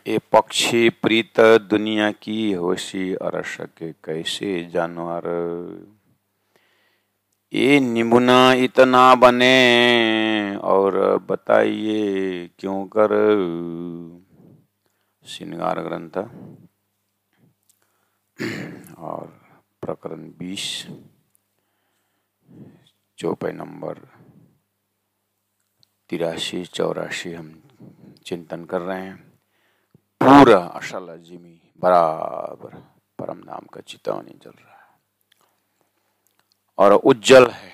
ए पक्षी प्रीत दुनिया की होशी अरस के कैसे जानवर। ये निमुना इतना बने और बताइए क्यों कर। श्रृंगार ग्रंथ और प्रकरण 20 चौपाई नंबर 83-84 हम चिंतन कर रहे हैं। पूरा असल जिमी बराबर परम धाम का चितौनी चल रहा है और उज्जवल है,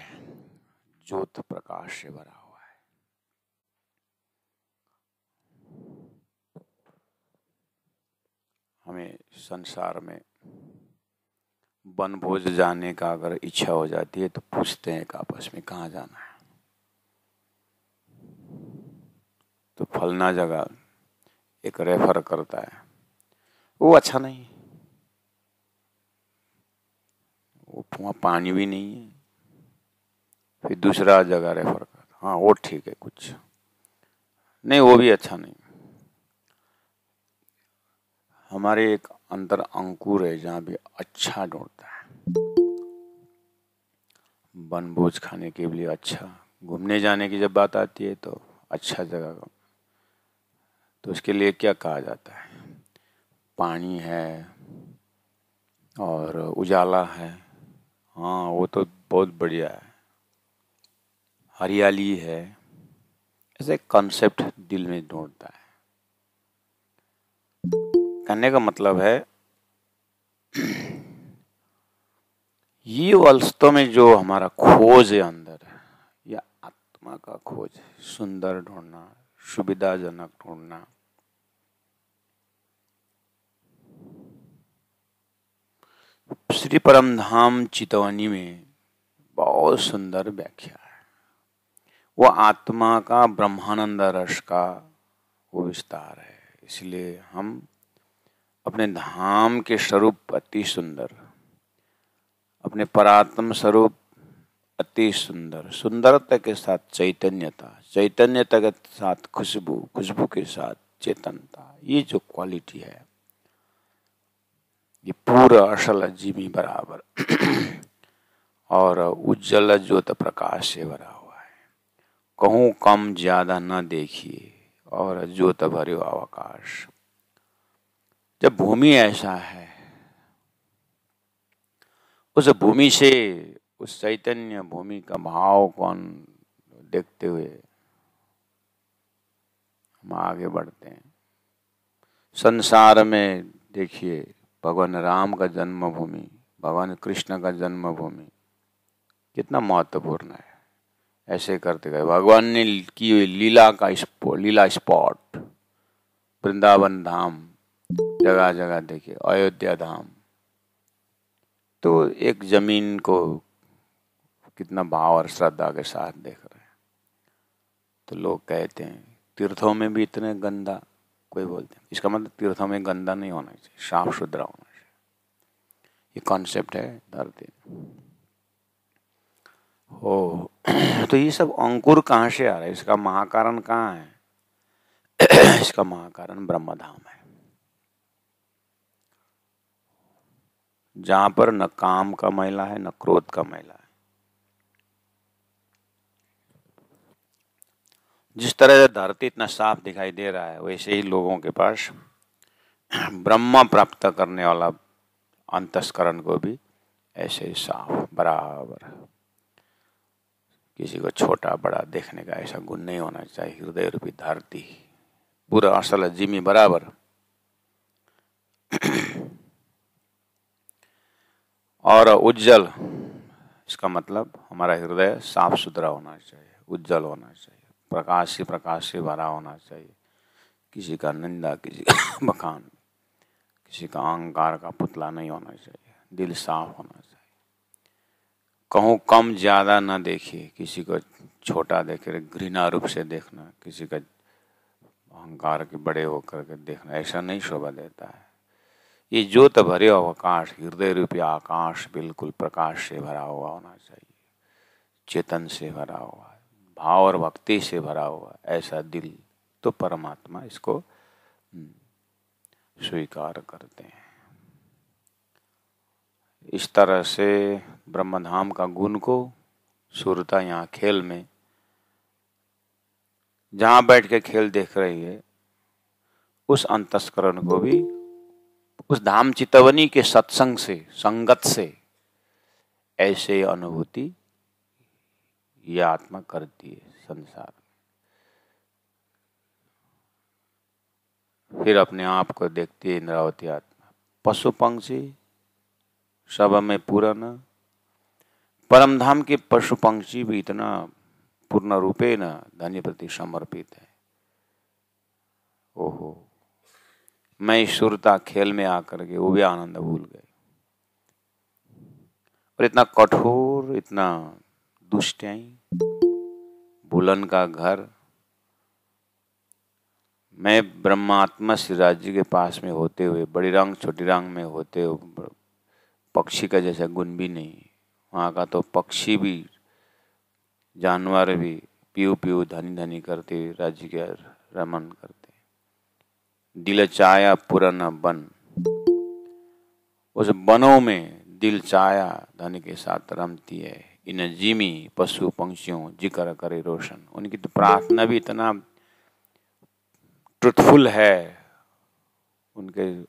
ज्योत प्रकाश से भरा हुआ है। हमें संसार में वनभोज जाने का अगर इच्छा हो जाती है तो पूछते हैं एक आपस में कहाँ जाना है, तो फलना जगह एक रेफर करता है, वो अच्छा नहीं, वो वहाँ पानी भी नहीं है। फिर दूसरा जगह रेफर करता, हाँ वो ठीक है, कुछ नहीं, वो भी अच्छा नहीं। हमारे एक अंतर अंकुर है जहाँ भी अच्छा ढूंढता है, वनभोज खाने के लिए अच्छा, घूमने जाने की जब बात आती है तो अच्छा जगह, तो उसके लिए क्या कहा जाता है, पानी है और उजाला है, हाँ वो तो बहुत बढ़िया है, हरियाली है, ऐसे कॉन्सेप्ट दिल में ढूंढता है। कहने का मतलब है ये वास्तव में जो हमारा खोज है अंदर, या आत्मा का खोज, सुंदर ढूंढना, सुविधाजनक ढूंढना, श्री परमधाम चितौनी में बहुत सुंदर व्याख्या है। वो आत्मा का ब्रह्मानंद रस का वो विस्तार है। इसलिए हम अपने धाम के स्वरूप अति सुंदर, अपने परात्म स्वरूप अति सुंदर, सुंदरता के साथ चैतन्यता, चैतन्यता के साथ खुशबू, खुशबू के साथ चेतनता, ये जो क्वालिटी है ये पूरा असल जीवी बराबर और उज्जवल ज्योत प्रकाश से भरा हुआ है। कहूँ कम ज्यादा न देखिए और ज्योत भर्यो अवकाश। जब भूमि ऐसा है, उस भूमि से, उस चैतन्य भूमि का भाव कौन देखते हुए हम आगे बढ़ते हैं। संसार में देखिए, भगवान राम का जन्मभूमि, भगवान कृष्ण का जन्मभूमि कितना महत्वपूर्ण है। ऐसे करते गए भगवान ने की हुई लीला का लीला स्पॉट, वृंदावन धाम, जगह जगह देखिए, अयोध्या धाम, तो एक जमीन को कितना भाव और श्रद्धा के साथ देख रहे हैं। तो लोग कहते हैं तीर्थों में भी इतने गंदा, कोई बोलते हैं, इसका मतलब तीर्थों में गंदा नहीं होना चाहिए, साफ सुथरा होना चाहिए। ये कॉन्सेप्ट है धरती। हो तो ये सब अंकुर कहाँ से आ रहा है, इसका महाकारण कहाँ है? इसका महाकारण ब्रह्मधाम है, जहां पर न काम का मैला है न क्रोध का मैला है। जिस तरह से धरती इतना साफ दिखाई दे रहा है, वैसे ही लोगों के पास ब्रह्म प्राप्त करने वाला अंतस्करण को भी ऐसे ही साफ बराबर, किसी को छोटा बड़ा देखने का ऐसा गुण नहीं होना चाहिए। हृदय रूपी धरती पूरा असल जिमी बराबर और उज्जवल, इसका मतलब हमारा हृदय साफ सुथरा होना चाहिए, उज्जवल होना चाहिए, प्रकाश से भरा होना चाहिए। किसी का निंदा, किसी का बखान, किसी का अहंकार का पुतला नहीं होना चाहिए, दिल साफ होना चाहिए। कहूँ कम ज्यादा न देखिए, किसी को छोटा देखे घृणा रूप से देखना, किसी का अहंकार के बड़े होकर के देखना, ऐसा नहीं शोभा देता है। ये ज्योत भरे अवकाश, हृदय रूपी आकाश बिल्कुल प्रकाश से भरा हुआ होना चाहिए, चेतन से भरा हुआ, भाव और भक्ति से भरा हुआ ऐसा दिल, तो परमात्मा इसको स्वीकार करते हैं। इस तरह से ब्रह्मधाम का गुण को सुरता यहाँ खेल में जहाँ बैठ के खेल देख रही है, उस अंतस्करण को भी उस धाम चितवनी के सत्संग से, संगत से ऐसे अनुभूति ये आत्मा करती है संसार में। फिर अपने आप को देखती है इंद्रावती आत्मा। पशु पंक्षी सब में पूर्ण, परमधाम के पशु पंक्षी भी इतना पूर्ण रूपे न धन्य प्रति समर्पित है। ओहो, मैं ईश्वरता खेल में आकर के वो भी आनंद भूल गए। और इतना कठोर, इतना दुष्टाई, भूलन का घर, मैं ब्रह्मात्मा श्री राज्य के पास में होते हुए, बड़ी रंग छोटी रंग में होते हुए, पक्षी का जैसा गुण भी नहीं। वहाँ का तो पक्षी भी, जानवर भी पीऊ पीऊ धनी धनी करते राज्य के रमन करते। दिल चाया पुराना बन, उस बनों में दिल चाया धन के साथ रमती है। इन जिमी पशु पंक्षियों जिक्र करे रोशन। उनकी तो प्रार्थना भी इतना ट्रुथफुल है, उनके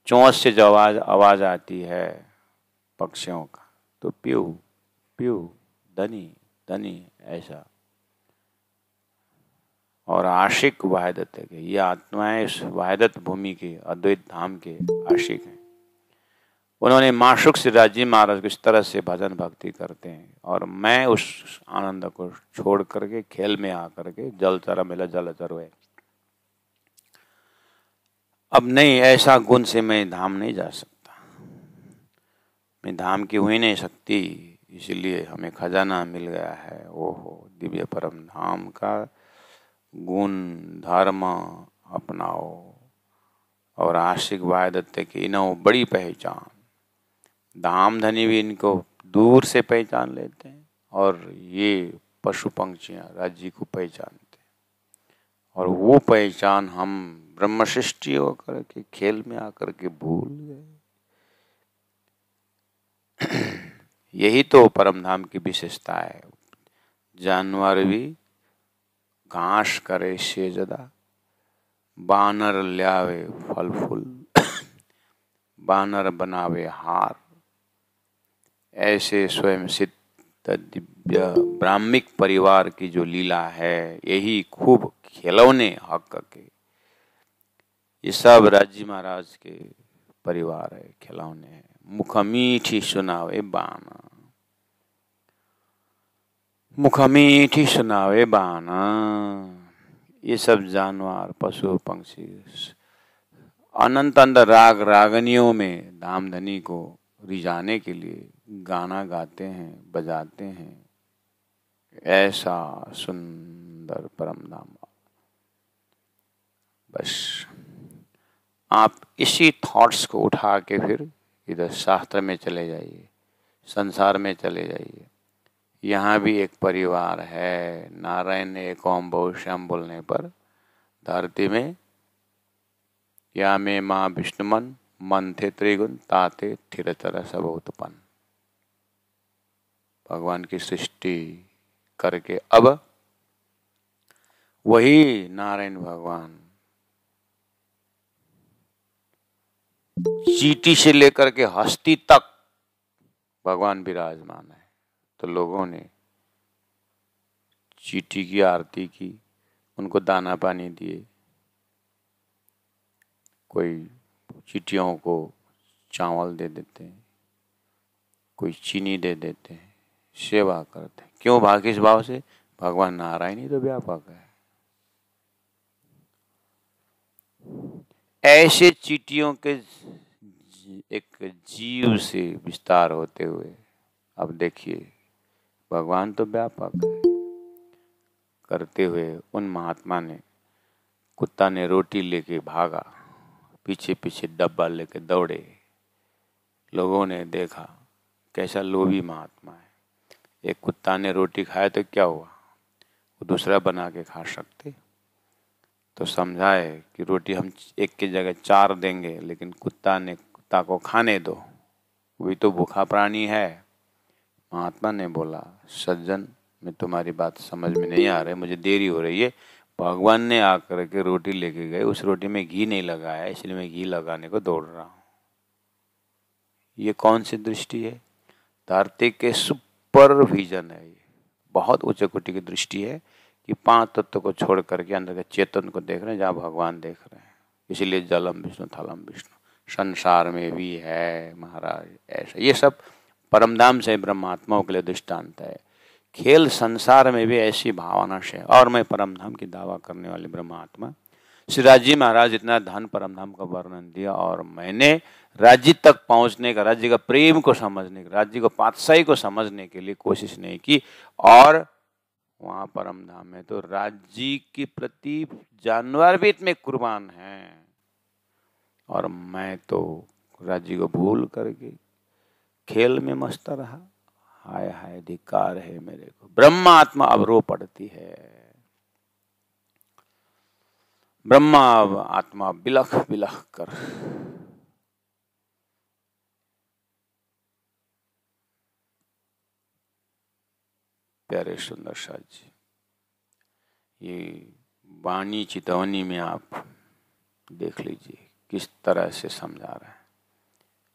चोंच से जो आवाज आती है पक्षियों का, तो प्यू प्यू धनी धनी ऐसा। और आशिक वहादत है कि ये आत्माएं इस वहादत भूमि के, अद्वैत धाम के आशिक हैं। उन्होंने माशुक से राजी महाराज को इस तरह से भजन भक्ति करते हैं, और मैं उस आनंद को छोड़ करके खेल में आकर के जल चरा मिला जल चरोए। अब नहीं, ऐसा गुण से मैं धाम नहीं जा सकता, मैं धाम की हो ही नहीं सकती। इसलिए हमें खजाना मिल गया है, ओहो दिव्य परम धाम का गुण धर्म अपनाओ। और आशिक वायदत की इनो बड़ी पहचान, धाम धनी भी इनको दूर से पहचान लेते हैं, और ये पशु पंक्षियां राज्य को पहचानते हैं। और वो पहचान हम ब्रह्मशिष्टि होकर के खेल में आकर के भूल गए। यही तो परमधाम की विशेषता है। जानवर भी घास करे सेजदा, बानर ल्यावे फल फूल, बानर बनावे हार। ऐसे स्वयं सिद्ध दिव्य ब्राह्मिक परिवार की जो लीला है, यही खूब खिलौने हक के, ये सब राज्य महाराज के परिवार है, खिलौने हैं। मुख मीठी सुनावे बाना, मुख मीठी सुनावे बाना। ये सब जानवर पशु पंक्षी अनंत अंदर राग रागनियों में धामधनी को रिझाने के लिए गाना गाते हैं, बजाते हैं। ऐसा सुंदर परम धाम। बस आप इसी थॉट्स को उठा के फिर इधर शास्त्र में चले जाइए, संसार में चले जाइए। यहाँ भी एक परिवार है। नारायण ने एक ओम बहुश्याम बोलने पर धरती में या में माँ विष्णुमन मन थे त्रिगुण ताते थिरचर सब उत्पन्न। भगवान की सृष्टि करके अब वही नारायण भगवान चीटी से लेकर के हस्ती तक भगवान विराजमान है। तो लोगों ने चीटी की आरती की, उनको दाना पानी दिए, कोई चीटियों को चावल दे देते हैं, कोई चीनी दे देते हैं, सेवा करते हैं। क्यों? भाग किस भाव से? भगवान नारायण ही तो व्यापक है। ऐसे चीटियों के एक जीव से विस्तार होते हुए अब देखिए भगवान तो व्यापक है। करते हुए उन महात्मा ने, कुत्ता ने रोटी लेके भागा, पीछे पीछे डब्बा लेके दौड़े। लोगों ने देखा कैसा लोभी महात्मा है। एक कुत्ता ने रोटी खाया तो क्या हुआ, वो दूसरा बना के खा सकते। तो समझाए कि रोटी हम एक की जगह 4 देंगे, लेकिन कुत्ता को खाने दो, वही तो भूखा प्राणी है। महात्मा ने बोला, सज्जन, मैं तुम्हारी बात समझ में नहीं आ रही, मुझे देरी हो रही है। भगवान ने आकर के रोटी लेके गए, उस रोटी में घी नहीं लगाया, इसलिए मैं घी लगाने को दौड़ रहा हूँ। ये कौन सी दृष्टि है? धरती के सुपर विजन है। ये बहुत उच्च कोटि की दृष्टि है कि 5 तत्व को छोड़ करके अंदर के चेतन को देख रहे हैं, जहाँ भगवान देख रहे हैं। इसीलिए जलम विष्णु थलम विष्णु संसार में भी है महाराज ऐसा। ये सब परमधाम से ब्रह्मात्माओं के लिए दृष्टांत है। खेल संसार में भी ऐसी भावना से। और मैं परमधाम की दावा करने वाले ब्रह्मात्मा श्री राजी महाराज इतना धन परमधाम का वर्णन दिया, और मैंने राज्य तक पहुंचने का, राज्य का प्रेम को समझने का, राज्य को पातशाही को समझने के लिए कोशिश नहीं की। और वहां परमधाम में तो राज्य के प्रति जानवर भी इतने कुर्बान हैं, और मैं तो राज्य को भूल करके खेल में मस्त रहा। हाय हाय धिक्कार है मेरे को। ब्रह्म आत्मा अब रो पड़ती है। ब्रह्मा आत्मा बिलख बिलख कर प्यारे सुंदर शाह जी, ये वाणी चितौनी में आप देख लीजिए किस तरह से समझा रहे हैं।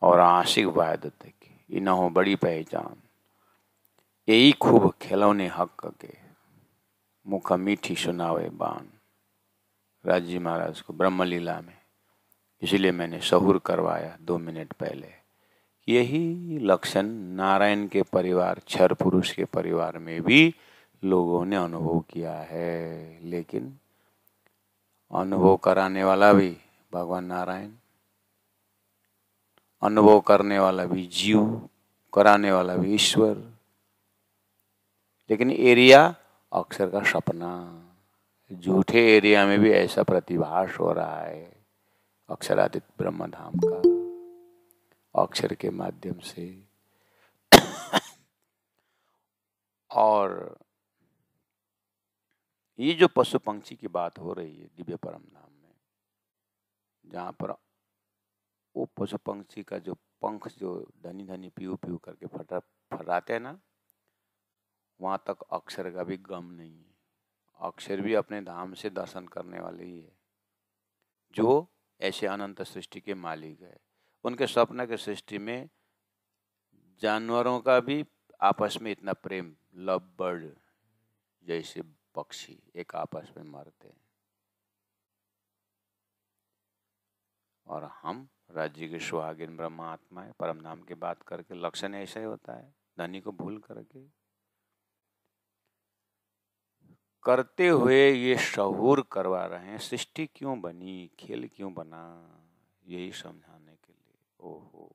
और आशिक वायदत की इन्हों बड़ी पहचान, यही खूब खिलौने हक के मुख मीठी सुनावे बान। राजी महाराज को ब्रह्मलीला में, इसलिए मैंने सहूर करवाया 2 मिनट पहले। यही लक्षण नारायण के परिवार, क्षर पुरुष के परिवार में भी लोगों ने अनुभव किया है। लेकिन अनुभव कराने वाला भी भगवान नारायण, अनुभव करने वाला भी जीव, कराने वाला भी ईश्वर। लेकिन एरिया अक्षर का सपना, झूठे एरिया में भी ऐसा प्रतिभास हो रहा है अक्षरातीत ब्रह्मधाम का, अक्षर के माध्यम से। और ये जो पशु पंक्षी की बात हो रही है दिव्य परम धाम में, जहाँ पर वो पशु पंक्षी का जो पंख जो धनी धनी पीऊ पीऊ करके फटाते हैं ना, वहाँ तक अक्षर का भी गम नहीं है। अक्षर भी अपने धाम से दर्शन करने वाले ही है, जो ऐसे अनंत सृष्टि के मालिक है। उनके स्वप्न के सृष्टि में जानवरों का भी आपस में इतना प्रेम, लव बर्ड जैसे पक्षी एक आपस में मरते हैं। और हम राज्य के सुहागिन ब्रह्मा आत्माएं परम धाम की बात करके लक्षण ऐसा ही होता है, धनी को भूल करके करते हुए ये शहूर करवा रहे हैं। सृष्टि क्यों बनी, खेल क्यों बना, यही समझाने के लिए। ओहो,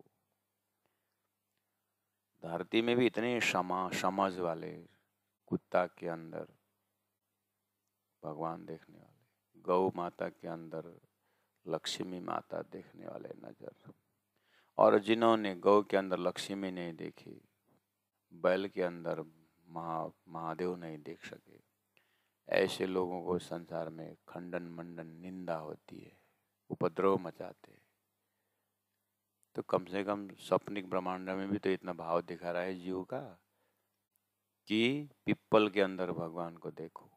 धरती में भी इतने समझ वाले, कुत्ता के अंदर भगवान देखने वाले, गौ माता के अंदर लक्ष्मी माता देखने वाले नजर, और जिन्होंने गौ के अंदर लक्ष्मी नहीं देखी, बैल के अंदर महादेव नहीं देख सके, ऐसे लोगों को संसार में खंडन मंडन निंदा होती है, उपद्रव मचाते हैं। तो कम से कम सपनिक ब्रह्मांड में भी तो इतना भाव दिखा रहा है जीव का कि पिप्पल के अंदर भगवान को देखो,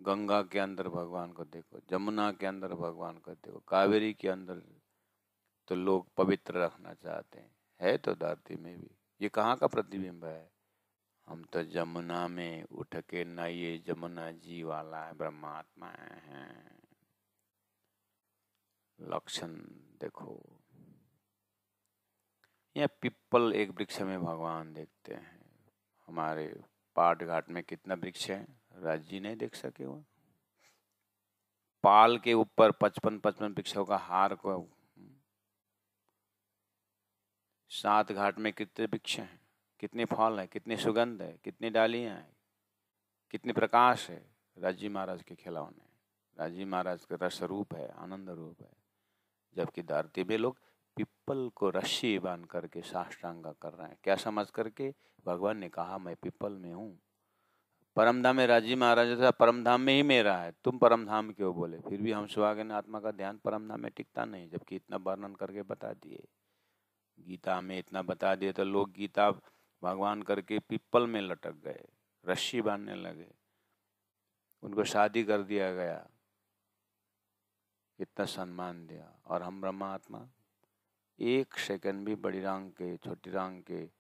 गंगा के अंदर भगवान को देखो, जमुना के अंदर भगवान को देखो, कावेरी के अंदर तो लोग पवित्र रखना चाहते हैं, है तो धरती में भी। ये कहाँ का प्रतिबिंब है? हम तो जमुना में उठ के नहाइए, जमुना जी वाला है, ब्रह्मात्मा हैं। लक्षण देखो, यह पिप्पल एक वृक्ष में भगवान देखते हैं। हमारे पाट घाट में कितना वृक्ष है, राज्य नहीं देख सके। वो पाल के ऊपर 55 वृक्षों का हार को, 7 घाट में कितने वृक्ष हैं, कितने फल है, कितनी सुगंध है, कितनी डालियां हैं, कितने प्रकाश है। राजी महाराज के खिलौने, राजी महाराज का रस रूप है, आनंद रूप है। जबकि धरती में लोग पिप्पल को रस्सी बांध करके साष्टांग कर रहे हैं। क्या समझ करके? भगवान ने कहा मैं पिप्पल में हूँ, परम धाम में राजी महाराज था, परम धाम में ही मेरा है, तुम परम धाम क्यों बोले? फिर भी हम सुहागिन आत्मा का ध्यान परम धाम में टिकता नहीं, जबकि इतना वर्णन करके बता दिए, गीता में इतना बता दिए। तो लोग गीता भगवान करके पीपल में लटक गए, रस्सी बांधने लगे, उनको शादी कर दिया गया, इतना सम्मान दिया। और हम ब्रह्मा आत्मा एक सेकंड भी बड़ी रांग के, छोटी रांग के,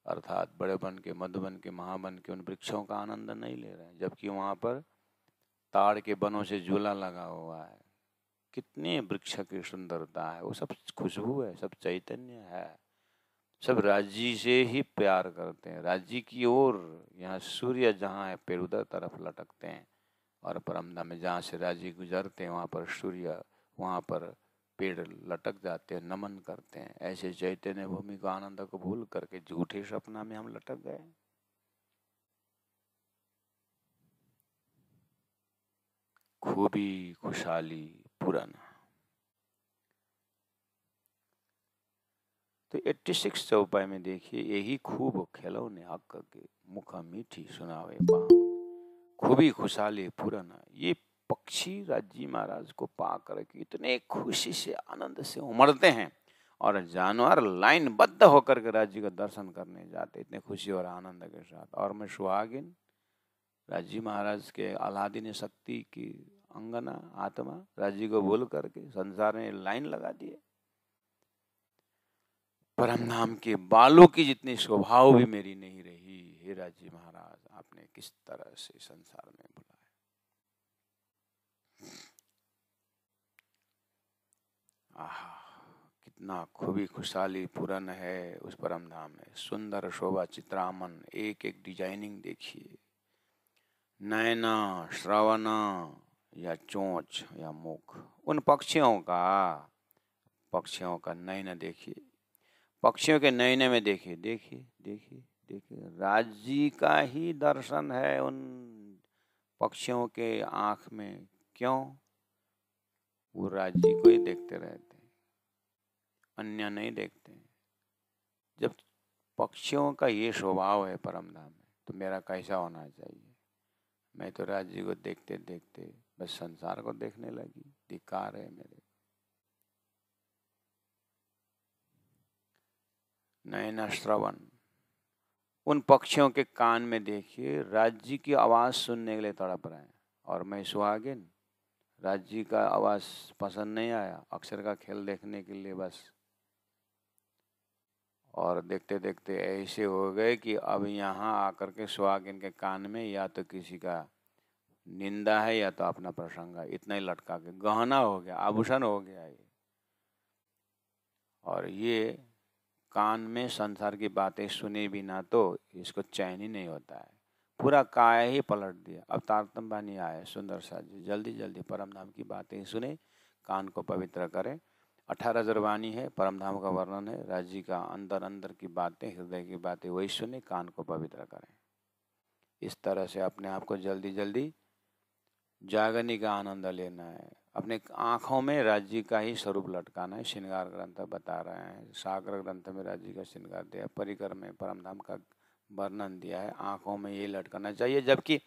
अर्थात बड़े बन के, मध्य बन के, महाबन के उन वृक्षों का आनंद नहीं ले रहे हैं, जबकि वहाँ पर ताड़ के बनों से झूला लगा हुआ है। कितनी वृक्ष की सुंदरता है, वो सब खुशबू है, सब चैतन्य है, सब राज्य से ही प्यार करते हैं, राज्य की ओर। यहाँ सूर्य जहाँ है पेड़ उधर तरफ लटकते हैं, और परमधाम में जहाँ से राज्य गुजरते हैं वहाँ पर सूर्य, वहाँ पर पेड़ लटक जाते हैं, नमन करते हैं। ऐसे चैतन्य भूमि को, आनंद को भूल करके झूठे सपना में हम लटक गए। खूबी खुशहाली पूरन। तो 86 चौपाई में देखिए, यही खूब खेलो ने हक के, मुख मीठी सुनावे पान, खूबी खुशहाली पूरन। ये पक्षी राज्य महाराज को पा करके इतने खुशी से, आनंद से उमड़ते हैं, और जानवर लाइनबद्ध होकर के राज्य का दर्शन करने जाते, इतने खुशी और आनंद के साथ। और मैं सुहागिन राज्य महाराज के आह्लादिनी शक्ति की अंगना आत्मा राज्य को बोल करके संसार में लाइन लगा दिए। परम धाम के बालों की जितनी स्वभाव भी मेरी नहीं रही। हे राज्य महाराज, आपने किस तरह से संसार में बुलाया। आहा, कितना खूबी खुशहाली पूरन है उस परम धाम में। सुंदर शोभा चित्रामन, एक एक डिजाइनिंग देखिए, नैना, श्रवणा या चोंच या मुख, उन पक्षियों का नैना देखिए, पक्षियों के नैने में देखिए, देखिए देखिए देखिए, राज्य का ही दर्शन है उन पक्षियों के आंख में। क्यों? वो राज्य को ही देखते रहते हैं, अन्य नहीं देखते। जब पक्षियों का ये स्वभाव है परम धाम में, तो मेरा कैसा होना चाहिए? मैं तो राज्य को देखते देखते बस संसार को देखने लगी। धिक्कार है मेरे। नैना श्रवण, उन पक्षियों के कान में देखिए, राज्य की आवाज सुनने के लिए तड़प रहे हैं। और मैं सुहागिन, राज्य का आवाज पसंद नहीं आया, अक्षर का खेल देखने के लिए बस। और देखते देखते ऐसे हो गए कि अब यहाँ आकर के सुहागिन के कान में या तो किसी का निंदा है या तो अपना प्रसंग है, इतना ही लटका के गहना हो गया, आभूषण हो गया ये। और ये कान में संसार की बातें सुने बिना तो इसको चैन ही नहीं होता है, पूरा काया ही पलट दिया। अब तारतम बानी आए सुंदर सा जी, जल्दी जल्दी परम धाम की बातें सुने, कान को पवित्र करें। 18 जरवानी है, परम धाम का वर्णन है, राज्य का अंदर अंदर की बातें, हृदय की बातें वही सुने, कान को पवित्र करें। इस तरह से अपने आप को जल्दी जल्दी जागने का आनंद लेना है। अपने आँखों में राज्य का ही स्वरूप लटकाना है। श्रृंगार ग्रंथ बता रहे हैं, सागर ग्रंथ में राज्य का श्रृंगार दिया, परिकर में परमधाम का वर्णन दिया है, आँखों में ये लटकाना चाहिए। जबकि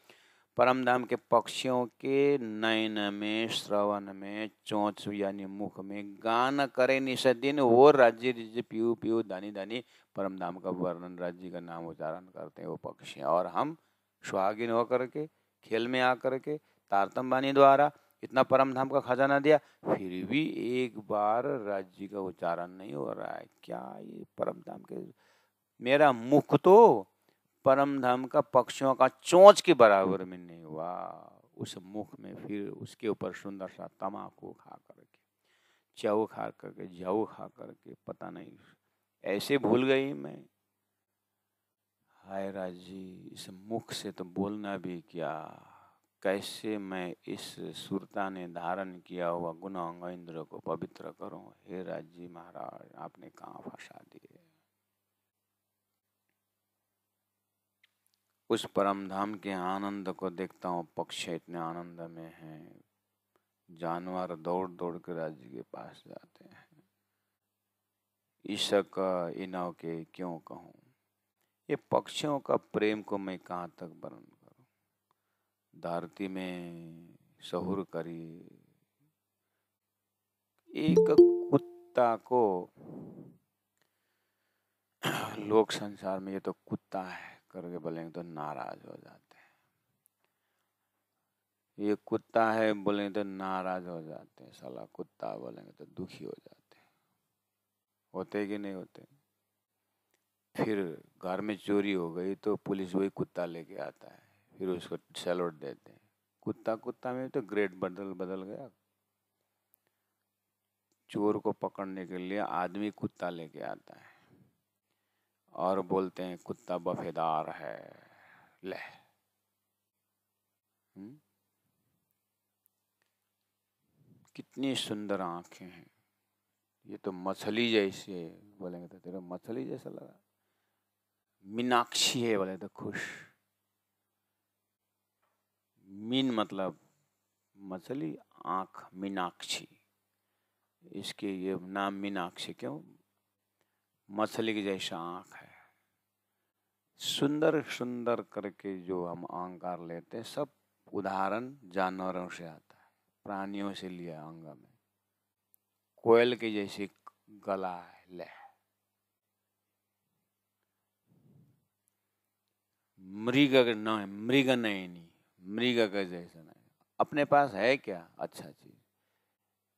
परमधाम के पक्षियों के नयन में, श्रवण में, चोंच यानी मुख में, गान करे निषदिन, वो राज्य रिज पीयू पीयू दानी दानी परमधाम का वर्णन, राज्य का नाम उच्चारण करते हैं वो पक्षी। और हम सुहागिन होकर के, खेल में आकर के, तारतम बानी द्वारा इतना परम धाम का खजाना दिया, फिर भी एक बार राज्य का उच्चारण नहीं हो रहा है। क्या ये परम धाम के, मेरा मुख तो परम धाम का पक्षियों का चोंच के बराबर में नहीं हुआ। उस मुख में फिर उसके ऊपर सुंदर सा तमाकू खा करके, चाऊ खा करके, जाऊ खा करके, पता नहीं ऐसे भूल गई मैं। हाय राज्य, इस मुख से तो बोलना भी क्या, कैसे मैं इस सुरता ने धारण किया हुआ गुण अंग इंद्र को पवित्र करूं। हे राज्य महाराज, आपने कहाँ फंसा दिए। उस परम धाम के आनंद को देखता हूँ, पक्षी इतने आनंद में हैं, जानवर दौड़ दौड़ के राज्य के पास जाते हैं। ईशक इनव के क्यों कहूँ, ये पक्षियों का प्रेम को मैं कहाँ तक वर्णन करूँ। धरती में सहूर करी। एक कुत्ता को लोक संसार में ये तो कुत्ता है करके बोलेंगे तो नाराज हो जाते हैं। ये कुत्ता है बोलेंगे तो नाराज हो जाते हैं। साला कुत्ता बोलेंगे तो दुखी हो जाते हैं। होते कि नहीं होते? फिर घर में चोरी हो गई तो पुलिस वही कुत्ता लेके आता है, फिर उसको सैल्यूट देते हैं। कुत्ता कुत्ता में तो ग्रेड बदल बदल गया। चोर को पकड़ने के लिए आदमी कुत्ता लेके आता है और बोलते हैं कुत्ता वफादार है। ले कितनी सुंदर आंखें हैं, ये तो मछली जैसी है बोलेंगे तो तेरा मछली जैसा लगा। मीनाक्षी है बोले तो खुश। मीन मतलब मछली, आंख मीनाक्षी। इसके ये नाम मीनाक्षी क्यों? मछली की जैसा आंख है। सुंदर सुंदर करके जो हम अलंकार लेते हैं सब उदाहरण जानवरों से आता है, प्राणियों से लिया। अंग में कोयल की जैसी गला है, ले मृग न, मृग नहीं, मृग का जैसा नहीं। अपने पास है क्या अच्छा चीज?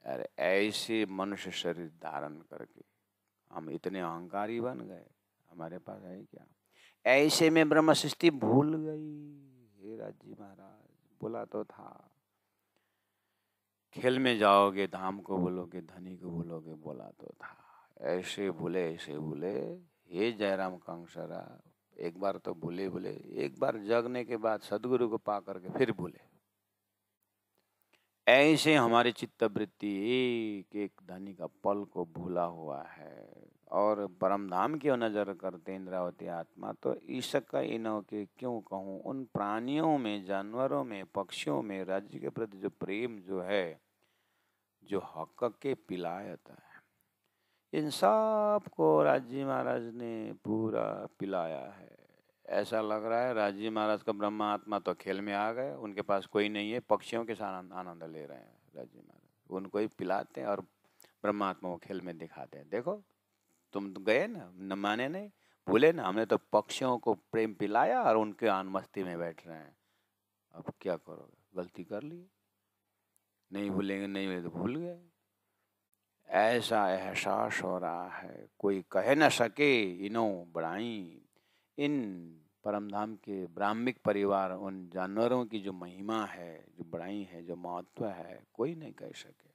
अरे ऐसे मनुष्य शरीर धारण करके हम इतने अहंकारी बन गए, हमारे पास है क्या? ऐसे में ब्रह्म सृष्टि भूल गई। हे राजी महाराज, बोला तो था खेल में जाओगे धाम को भूलोगे, धनी को भूलोगे, बोला तो था। ऐसे भूले ऐसे भूले। हे जयराम कांसरा, एक बार तो भूले भूले, एक बार जगने के बाद सदगुरु को पा करके फिर भूले। ऐसे हमारी चित्तवृत्ति एक एक धनी का पल को भूला हुआ है। और परम धाम की नजर करते इंद्रावती आत्मा तो ईशक इनो के क्यों कहूँ, उन प्राणियों में, जानवरों में, पक्षियों में राज्य के प्रति जो प्रेम जो है, जो हक के पिलायत है, इन सब को राजी महाराज ने पूरा पिलाया है। ऐसा लग रहा है राजी महाराज का ब्रह्मा आत्मा तो खेल में आ गए, उनके पास कोई नहीं है, पक्षियों के साथ आनंद ले रहे हैं राजी महाराज। उनको ही पिलाते हैं और ब्रह्मा आत्मा को खेल में दिखाते हैं। देखो तुम तो गए ना, न माने नहीं, भूले ना, हमने तो पक्षियों को प्रेम पिलाया और उनके आन मस्ती में बैठ रहे हैं। अब क्या करोगे? गलती कर ली, नहीं भूलेंगे, नहीं भूले तो भूल गए। ऐसा एहसास हो रहा है, कोई कह न सके इनो बड़ाई। इन परमधाम के ब्राह्मिक परिवार, उन जानवरों की जो महिमा है, जो बड़ाई है, जो महत्व है, कोई नहीं कह सके।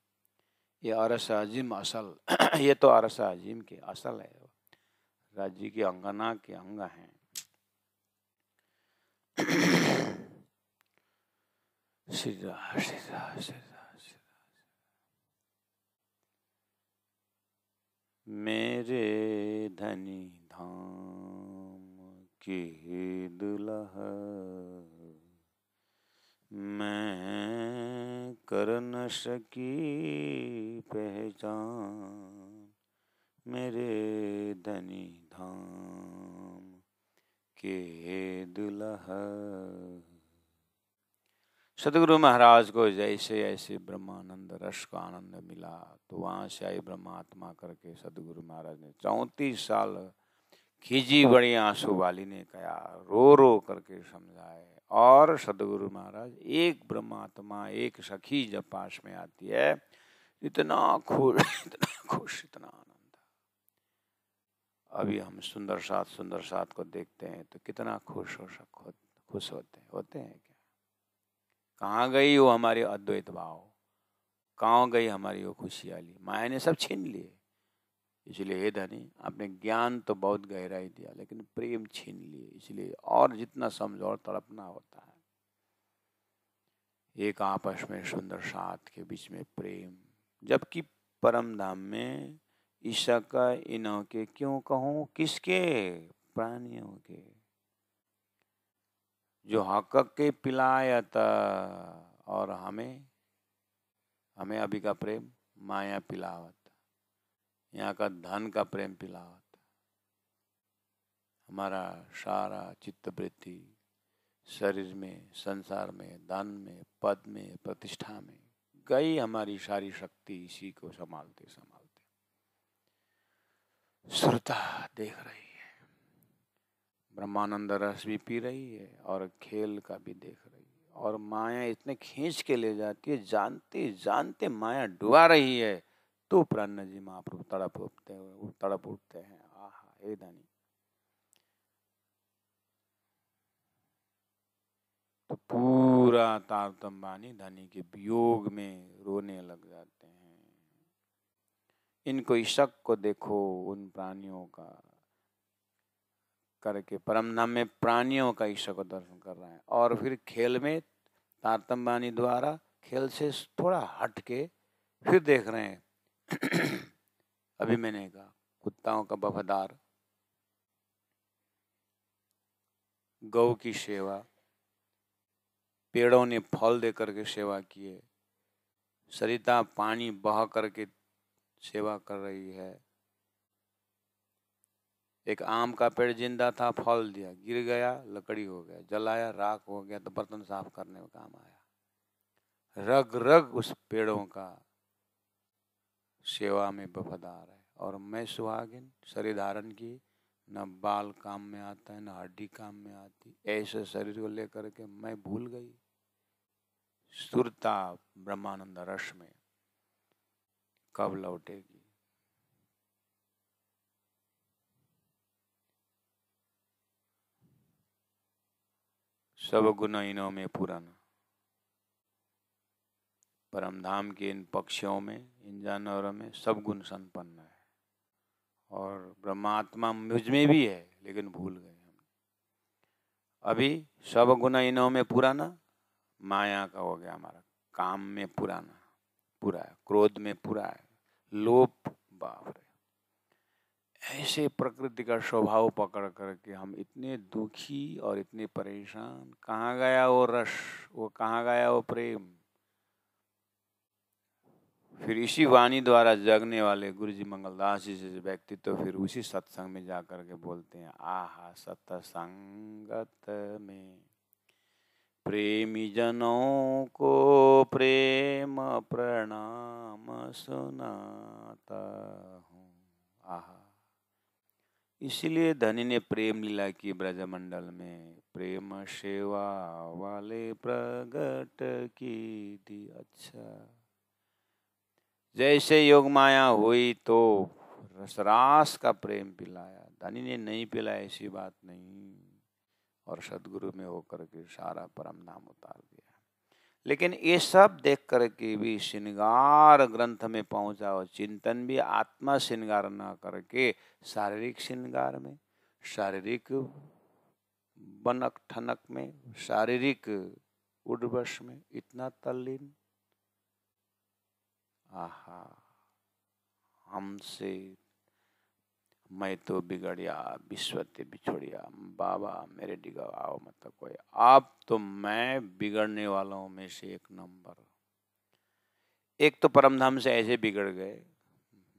ये अरस अजीम असल ये तो अरस अजीम के असल है, राज्य की अंगना के अंग हैं। सीधा सीधा सीधा मेरे धनी धाम की दुल्हा, मैं कर न सकी पहचान। मेरे धनी धाम के दुल्हा। सदगुरु महाराज को जैसे ऐसे ब्रह्मानंद रस का आनंद मिला तो वहाँ से आई ब्रह्मात्मा करके सदगुरु महाराज ने 34 साल खींची बड़ी आंसू वाली ने कहा, रो रो करके समझाए। और सदगुरु महाराज एक ब्रह्मात्मा एक सखी जब पास में आती है, इतना खुश इतना खुश, इतना आनंद। अभी हम सुंदर साथ को देखते हैं तो कितना खुश होते हैं क्या? कहाँ गई वो हमारे अद्वैत भाव, कहाँ गई हमारी वो खुशहाली? माया ने सब छीन लिए। इसलिए हे धनी, आपने ज्ञान तो बहुत गहराई दिया लेकिन प्रेम छीन लिए, इसलिए और जितना समझो और तड़पना होता है। एक आपस में सुंदर साथ के बीच में प्रेम, जबकि परम धाम में ईशा का इनो के क्यों कहूँ, किसके? प्राणियों के, जो हक के पिलायता। और हमें अभी का प्रेम माया पिलावत, यहाँ का धन का प्रेम पिलावत। हमारा सारा चित्तवृत्ति शरीर में, संसार में, धन में, पद में, प्रतिष्ठा में गई हमारी सारी शक्ति इसी को संभालते संभालते। श्रुता देख रही है, ब्रह्मानंद रस भी पी रही है और खेल का भी देख रही है, और माया इतने खींच के ले जाती है, जानते जानते माया डुबा रही है, तो प्राण जी महाप्रभु तड़प उठते हैं। आहा, हे धनी, तो पूरा तारतम्य धनी के वियोग में रोने लग जाते हैं। इनको इशक को देखो, उन प्राणियों का करके परम धाम में प्राणियों का ईश्वर को दर्शन कर रहे हैं, और फिर खेल में तारतम्य द्वारा खेल से थोड़ा हट के फिर देख रहे हैं। अभी मैंने कहा कुत्ताओं का वफादार, गौ की सेवा, पेड़ों ने फल दे करके सेवा किए, सरिता पानी बहा करके सेवा कर रही है। एक आम का पेड़ जिंदा था, फल दिया, गिर गया, लकड़ी हो गया, जलाया, राख हो गया, तो बर्तन साफ करने में काम आया। रग रग उस पेड़ों का सेवा में वफादार है। और मैं सुहागिन शरीर धारण की, न बाल काम में आता है, न हड्डी काम में आती, ऐसे शरीर को लेकर के मैं भूल गई सुरता ब्रह्मानंद रस में कब लौटेगी। सब गुण इनों में पुराना, परम धाम के इन पक्षियों में, इन जानवरों में सब गुण संपन्न है, और ब्रह्मात्मा मुझ में भी है, लेकिन भूल गए हम। अभी सब गुण इनों में पुराना माया का हो गया हमारा, काम में पुराना पूरा है, क्रोध में पूरा है, लोभ, बाप रे, ऐसे प्रकृति का स्वभाव पकड़ करके हम इतने दुखी और इतने परेशान। कहाँ गया वो रस, वो कहाँ गया वो प्रेम। फिर इसी वाणी द्वारा जगने वाले गुरु जी मंगलदास जी जैसे व्यक्ति तो फिर उसी सत्संग में जा करके बोलते हैं, आहा सत्संगत में प्रेमी जनों को प्रेम प्रणाम सुनाता हूँ। आहा, इसलिए धनी ने प्रेम लीला की ब्रजमंडल में, प्रेम सेवा वाले प्रगट की थी। अच्छा, जैसे योग माया हुई तो रसरास का प्रेम पिलाया, धनी ने नहीं पिलाया ऐसी बात नहीं, और सदगुरु में होकर के सारा परम नाम उतार दिया। लेकिन ये सब देख करके भी श्रृंगार ग्रंथ में पहुंचा, और चिंतन भी आत्मा श्रृंगार न करके शारीरिक श्रृंगार में, शारीरिक बनक ठनक में, शारीरिक उड्वश में इतना तल्लीन। आहा, हमसे मैं तो बिगड़िया विश्वते बिछोड़िया, बाबा मेरे डिगाओ मतलब कोई। अब तो मैं बिगड़ने वालों में से एक नंबर। एक तो परमधाम से ऐसे बिगड़ गए,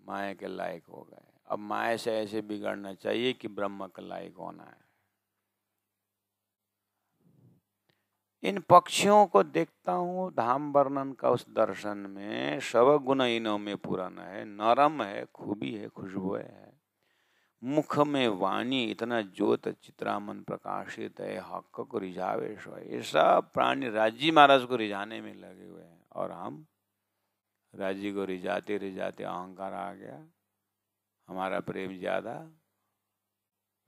माया के लायक हो गए, अब माया से ऐसे बिगड़ना चाहिए कि ब्रह्म के लायक होना है। इन पक्षियों को देखता हूँ धाम वर्णन का उस दर्शन में, सब गुण इनों में पुराना है, नरम है, खूबी है, खुशबू है, मुख में वाणी इतना ज्योत चित्रामन प्रकाशित है, हक को रिझावे सो। ये सब प्राणी राजी महाराज को रिझाने में लगे हुए हैं, और हम राजी को रिझाते रिझाते अहंकार आ गया, हमारा प्रेम ज्यादा।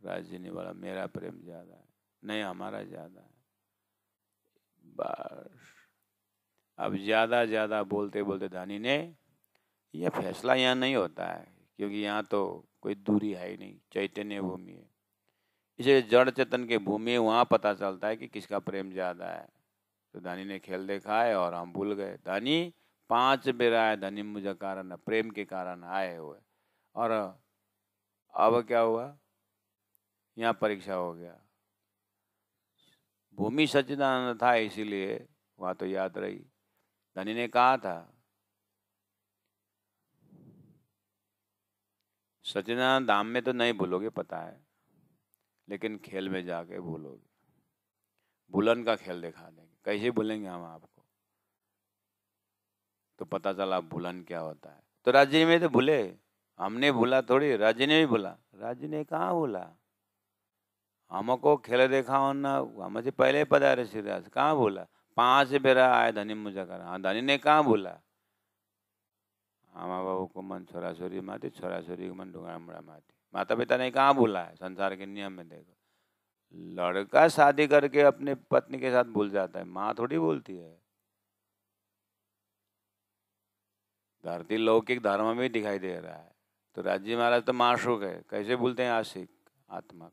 राजी ने बोला मेरा प्रेम ज्यादा है, नहीं हमारा ज्यादा है। बस अब ज्यादा ज्यादा बोलते बोलते धनी ने, यह फैसला यहाँ नहीं होता है, क्योंकि यहाँ तो कोई दूरी है ही नहीं, चैतन्य भूमि है। इसे जड़ चेतन के भूमि है, वहाँ पता चलता है कि किसका प्रेम ज्यादा है। तो धनी ने खेल देखा है और हम भूल गए। धनी 5 बेर आए, धनी मुझे कारण प्रेम के कारण आए हुए, और अब क्या हुआ, यहाँ परीक्षा हो गया। भूमि सच्चिदानंद था इसीलिए वहाँ तो याद रही। धनी ने कहा था सच्चिदानंद धाम में तो नहीं भूलोगे पता है, लेकिन खेल में जाके भूलोगे। भूलन का खेल दिखा देंगे। कैसे भूलेंगे हम आपको? तो पता चला भूलन क्या होता है। तो राज्य में तो भूले, हमने भूला थोड़ी, राज्य ने भी भूला। राज्य ने कहाँ भूला? हमको खेल देखा ना, हमसे पहले पधारे श्रीराज, कहाँ भूला? 5 बेरा आए धनी मुझे कर, हाँ धनी ने कहाँ भूला? माँ बाबू को मन छोरा छोरी माती, छोरा छोरी को मन ढूंढा मुड़ा माती। माता पिता ने कहाँ भूला है? संसार के नियम में देखो, लड़का शादी करके अपने पत्नी के साथ भूल जाता है, माँ थोड़ी बोलती है। धरती लौकिक धर्म में दिखाई दे रहा है। तो राज्य महाराज तो माशूक है, कैसे भूलते हैं? आशिक आत्मा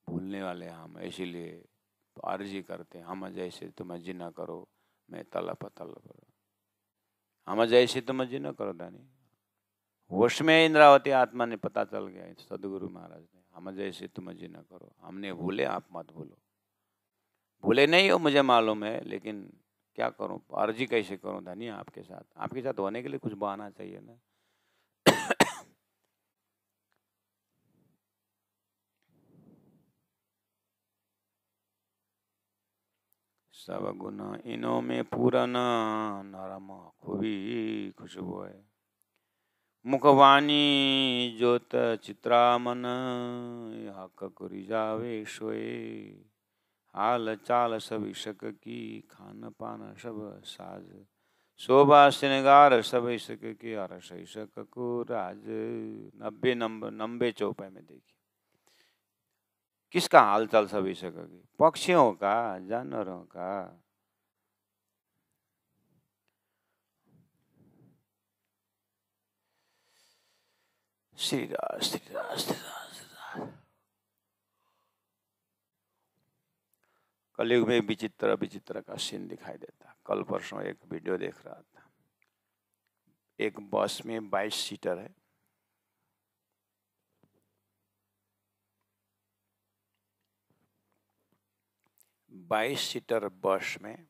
भूलने वाले हम, इसीलिए अर्जी करते हैं, हम जैसे तुम जिना करो, मैं तलब करो, हम जैसे तुम जिना करो। दानी होश में इंद्रावती आत्मा ने पता चल गया सदगुरु महाराज ने, हम जैसे तुम जिना करो। हमने भूले, आप मत भूलो। भूले नहीं हो मुझे मालूम है, लेकिन क्या करूं, अर्जी कैसे करूं धनी आपके साथ? आपके साथ होने के लिए कुछ बहाना चाहिए ना। सब गुण इनो में पूरन, नरम खूबी खुशबू है। मुखवाणी ज्योत चित्रामन, हक कुरी जावे सोए। हाल चाल सब इशक की, खान पान सब साज। शोभा श्रृंगार सब इशक की, अरस इशक को राज। 90 चौपाई में देखिए, किसका हाल चाल सब इशक की? पक्षियों का, जानवरों का। श्री राज श्री राज श्री राज श्री राज। कलयुग में विचित्र विचित्र का सीन दिखाई देता। कल परसों एक वीडियो देख रहा था, एक बस में 22 सीटर है, बाईस सीटर बस में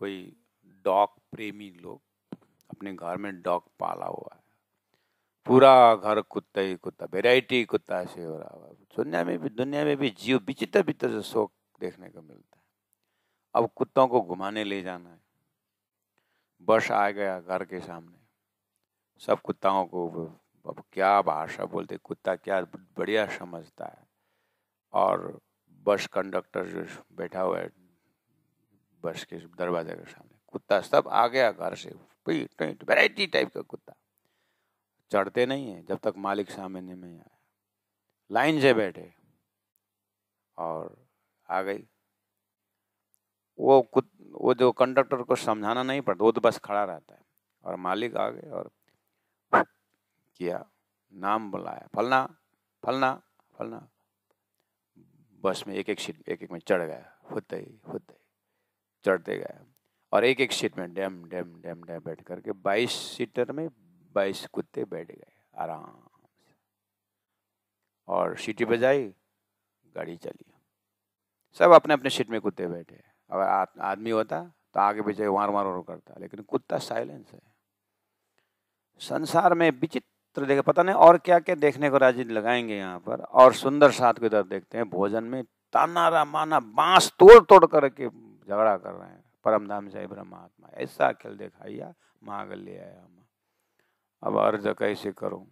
कोई डॉग प्रेमी लोग अपने घर में डॉग पाला हुआ है। पूरा घर कुत्ता ही कुत्ता, वेराइटी कुत्ता से हो रहा है। दुनिया में भी जीव विचित्र विचित्र शौक देखने को मिलता है। अब कुत्तों को घुमाने ले जाना है, बस आ गया घर के सामने, सब कुत्ताओं को अब क्या भाषा बोलते, कुत्ता क्या बढ़िया समझता है। और बस कंडक्टर जो बैठा हुआ है बस के दरवाजे के सामने, कुत्ता सब आ गया घर से, वैरायटी टाइप का कुत्ता। चढ़ते नहीं है जब तक मालिक सामने नहीं आया, लाइन से बैठे और आ गई। वो जो कंडक्टर को समझाना नहीं पड़ता, वो तो बस खड़ा रहता है, और मालिक आ गए और किया, नाम बुलाया, फलना फलना फलना। बस में एक एक में चढ़ गया, खुद ही चढ़ते गए, और एक सीट में डैम डैम डैम डैम बैठ करके 22 सीटर में 22 कुत्ते बैठ गए आराम से, और सीटी बजाई, गाड़ी चली, सब अपने अपने सीट में कुत्ते बैठे। अगर आदमी होता तो आगे पीछे वार वार करता, लेकिन कुत्ता साइलेंस है। संसार में विचित्र देखे, पता नहीं और क्या क्या देखने को राजी लगाएंगे यहाँ पर। और सुंदर साथ की तरफ देखते हैं, भोजन में ताना माना बांस तोड़ तोड़ करके झगड़ा कर रहे हैं। परमधाम से ब्रह्मात्मा ऐसा खेल दिखाइया, मांग ले आया हम। अब अर्ज कैसे करूं,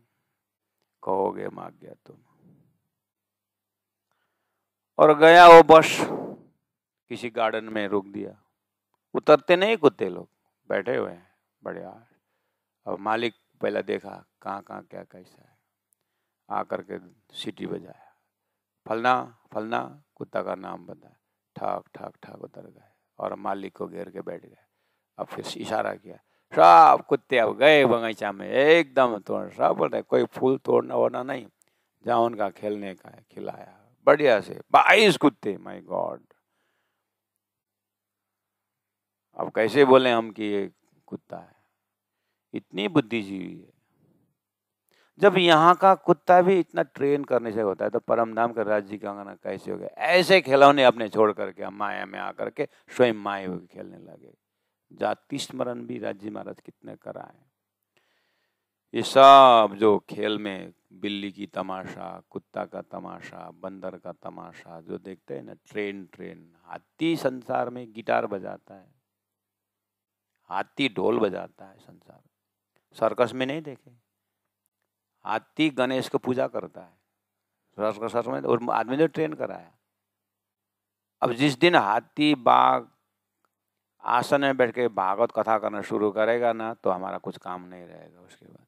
कहोगे मांग गया तुम। और गया वो बस, किसी गार्डन में रोक दिया, उतरते नहीं कुत्ते, लोग बैठे हुए हैं बढ़िया। अब मालिक पहले देखा कहाँ कहाँ क्या कैसा है, आकर के सीटी बजाया, फलना फलना, कुत्ता का नाम बताया, ठाक ठाक ठाक उतर गए और मालिक को घेर के बैठ गए। अब फिर इशारा किया, सब कुत्ते अब गए बगीचा में, एकदम तोड़, सब बोलते कोई फूल तोड़ना वोड़ना नहीं, जहाँ उनका खेलने का है खिलाया बढ़िया से। 22 कुत्ते, माय गॉड। अब कैसे बोले हम कि ये कुत्ता है, इतनी बुद्धिजीवी है। जब यहाँ का कुत्ता भी इतना ट्रेन करने से होता है, तो परमधाम के राज्य का अंगना कैसे हो गया? ऐसे खिलौने अपने छोड़ करके माया में आकर के स्वयं माया हो खेलने लगे। जाति स्मरण भी राज्य महाराज कितने कराए। ये सब जो खेल में बिल्ली की तमाशा, कुत्ता का तमाशा, बंदर का तमाशा जो देखते हैं ना, ट्रेन, हाथी संसार में गिटार बजाता है, हाथी ढोल बजाता है संसार में। सर्कस में नहीं देखे? हाथी गणेश को पूजा करता है सर्कस में, और आदमी ने ट्रेन कराया। अब जिस दिन हाथी बाघ आसन में बैठ के भागवत कथा करना शुरू करेगा ना, तो हमारा कुछ काम नहीं रहेगा। उसके बाद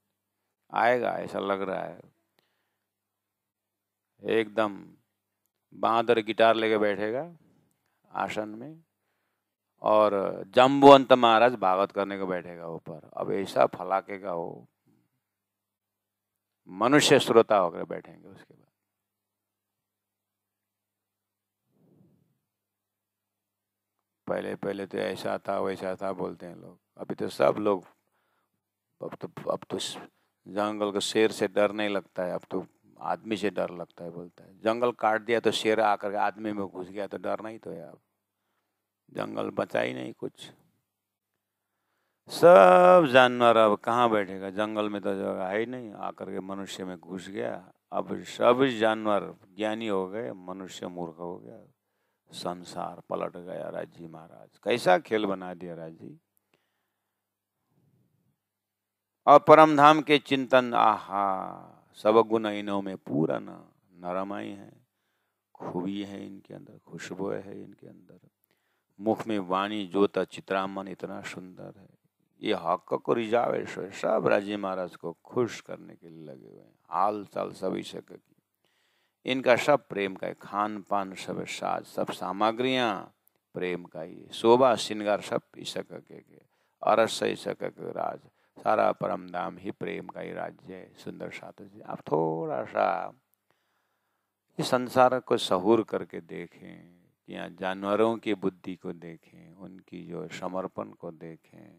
आएगा, ऐसा लग रहा है एकदम बांदर गिटार लेके बैठेगा आसन में, और जम्बुवंत महाराज भागवत करने को बैठेगा ऊपर। अब ऐसा फलाकेगा वो, मनुष्य श्रोता होकर बैठेंगे। उसके बाद पहले तो ऐसा था वैसा था बोलते हैं लोग, अभी तो सब लोग, अब तो जंगल को शेर से डर नहीं लगता है, अब तो आदमी से डर लगता है। बोलता है जंगल काट दिया तो शेर आकर आदमी में घुस गया तो डर नहीं तो यार, जंगल बचा ही नहीं कुछ। सब जानवर अब कहाँ बैठेगा, जंगल में तो जगह है ही नहीं, आकर के मनुष्य में घुस गया। अब सब जानवर ज्ञानी हो गए, मनुष्य मूर्ख हो गया। संसार पलट गया राजी महाराज, कैसा खेल बना दिया राजी। और परम धाम के चिंतन, आहा, सब गुण इनों में पूरा नरमाई है, खूबी है इनके अंदर, खुशबू है इनके अंदर, मुख में वाणी ज्योत चित्रामन इतना सुंदर है। ये हक को रिजावे सब राजी महाराज को खुश करने के लिए लगे हुए हैं। हाल चाल सब ईशक की, इनका सब प्रेम का है, खान पान सब साज सब सामग्रियां प्रेम का ही, शोभा श्रृंगार सब ईशक के अरस ईशक के राज, सारा परम धाम ही प्रेम का ही राज्य है। सुंदर साधु जी, आप थोड़ा सा इस संसार को सहूर करके देखें, यहाँ जानवरों की बुद्धि को देखें, उनकी जो समर्पण को देखें,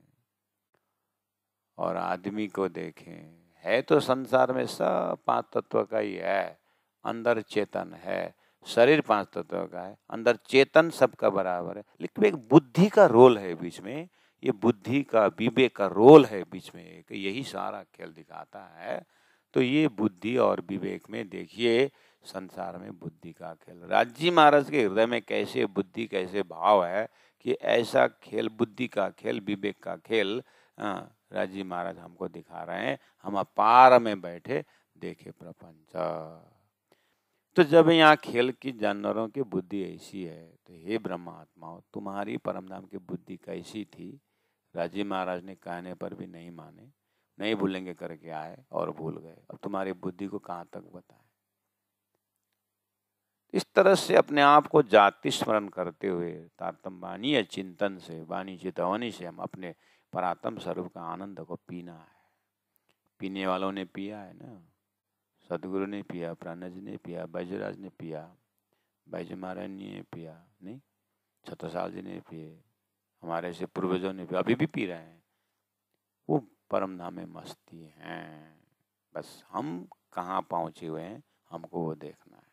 और आदमी को देखें। है तो संसार में सब पांच तत्व का ही है, अंदर चेतन है, शरीर पांच तत्व का है, अंदर चेतन सबका बराबर है, लेकिन एक बुद्धि का रोल है बीच में, ये बुद्धि का विवेक का रोल है बीच में, एक यही सारा खेल दिखाता है। तो ये बुद्धि और विवेक में देखिए संसार में बुद्धि का खेल, राजी महाराज के हृदय में कैसे बुद्धि कैसे भाव है कि ऐसा खेल, बुद्धि का खेल, विवेक का खेल राजी महाराज हमको दिखा रहे हैं। हम अपार में बैठे देखे प्रपंच। तो जब यहाँ खेल की जानवरों की बुद्धि ऐसी है, तो हे ब्रह्मात्माओं, तुम्हारी परमधाम की बुद्धि कैसी थी? राजी महाराज ने कहने पर भी नहीं माने, नहीं भूलेंगे करके आए और भूल गए। अब तुम्हारी बुद्धि को कहाँ तक बताएं? इस तरह से अपने आप को जाति स्मरण करते हुए तारतम वाणी या चिंतन से, वाणी चितवनी से हम अपने परात्म स्वरूप का आनंद को पीना है। पीने वालों ने पिया है ना, सदगुरु ने पिया, प्राणज ने पिया, बैजराज ने पिया, बैजू महाराज ने पिया, नहीं छत्रसाल जी ने पिए, हमारे से पूर्वजों ने पिया, अभी भी पी रहे हैं। वो परम धाम में मस्ती हैं। बस हम कहाँ पहुँचे हुए हैं, हमको वो देखना है।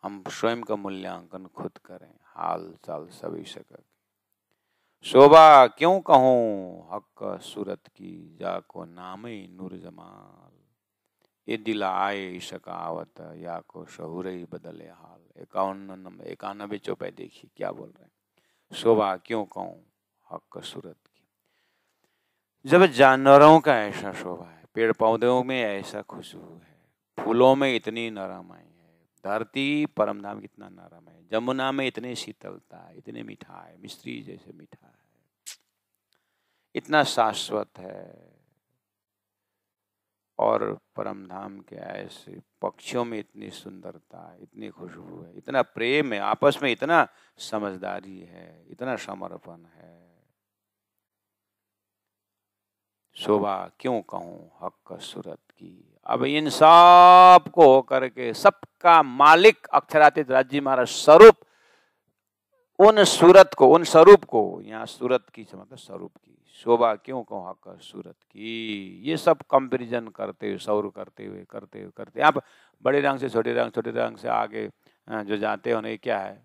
हम स्वयं का मूल्यांकन खुद करें, हाल चाल सभी सकत। शोभा क्यों कहूँ हक सूरत की, जाको नामे नूर जमाल, ये दिल आए शकावत, या को शहुरई बदले हाल। 91 चौपाई देखिए क्या बोल रहे हैं। शोभा क्यों कहूँ हक सूरत की, जब जानवरों का ऐसा शोभा है, पेड़ पौधों में ऐसा खुशबू है, फूलों में इतनी नरमाई है, धरती परमधाम कितना नरम है, जमुना में इतनी शीतलता है, इतने मीठा है, मिश्री जैसे मीठा है, इतना शाश्वत है। और परमधाम के ऐसे पक्षियों में इतनी सुंदरता है, इतनी खुशबू है, इतना प्रेम है, आपस में इतना समझदारी है, इतना समर्पण है। शोभा क्यों कहूँ हक सूरत की। अब इन सब को होकर के सबका मालिक अक्षरातीत राजी महाराज स्वरूप, उन सूरत को, उन स्वरूप को, यहाँ सूरत की मतलब स्वरूप की, शोभा क्यों कहूँ हक सूरत की। ये सब कंपैरिजन करते हुए, सौर करते हुए आप बड़े रंग से छोटे रंग से आगे जो जाते हो, क्या है,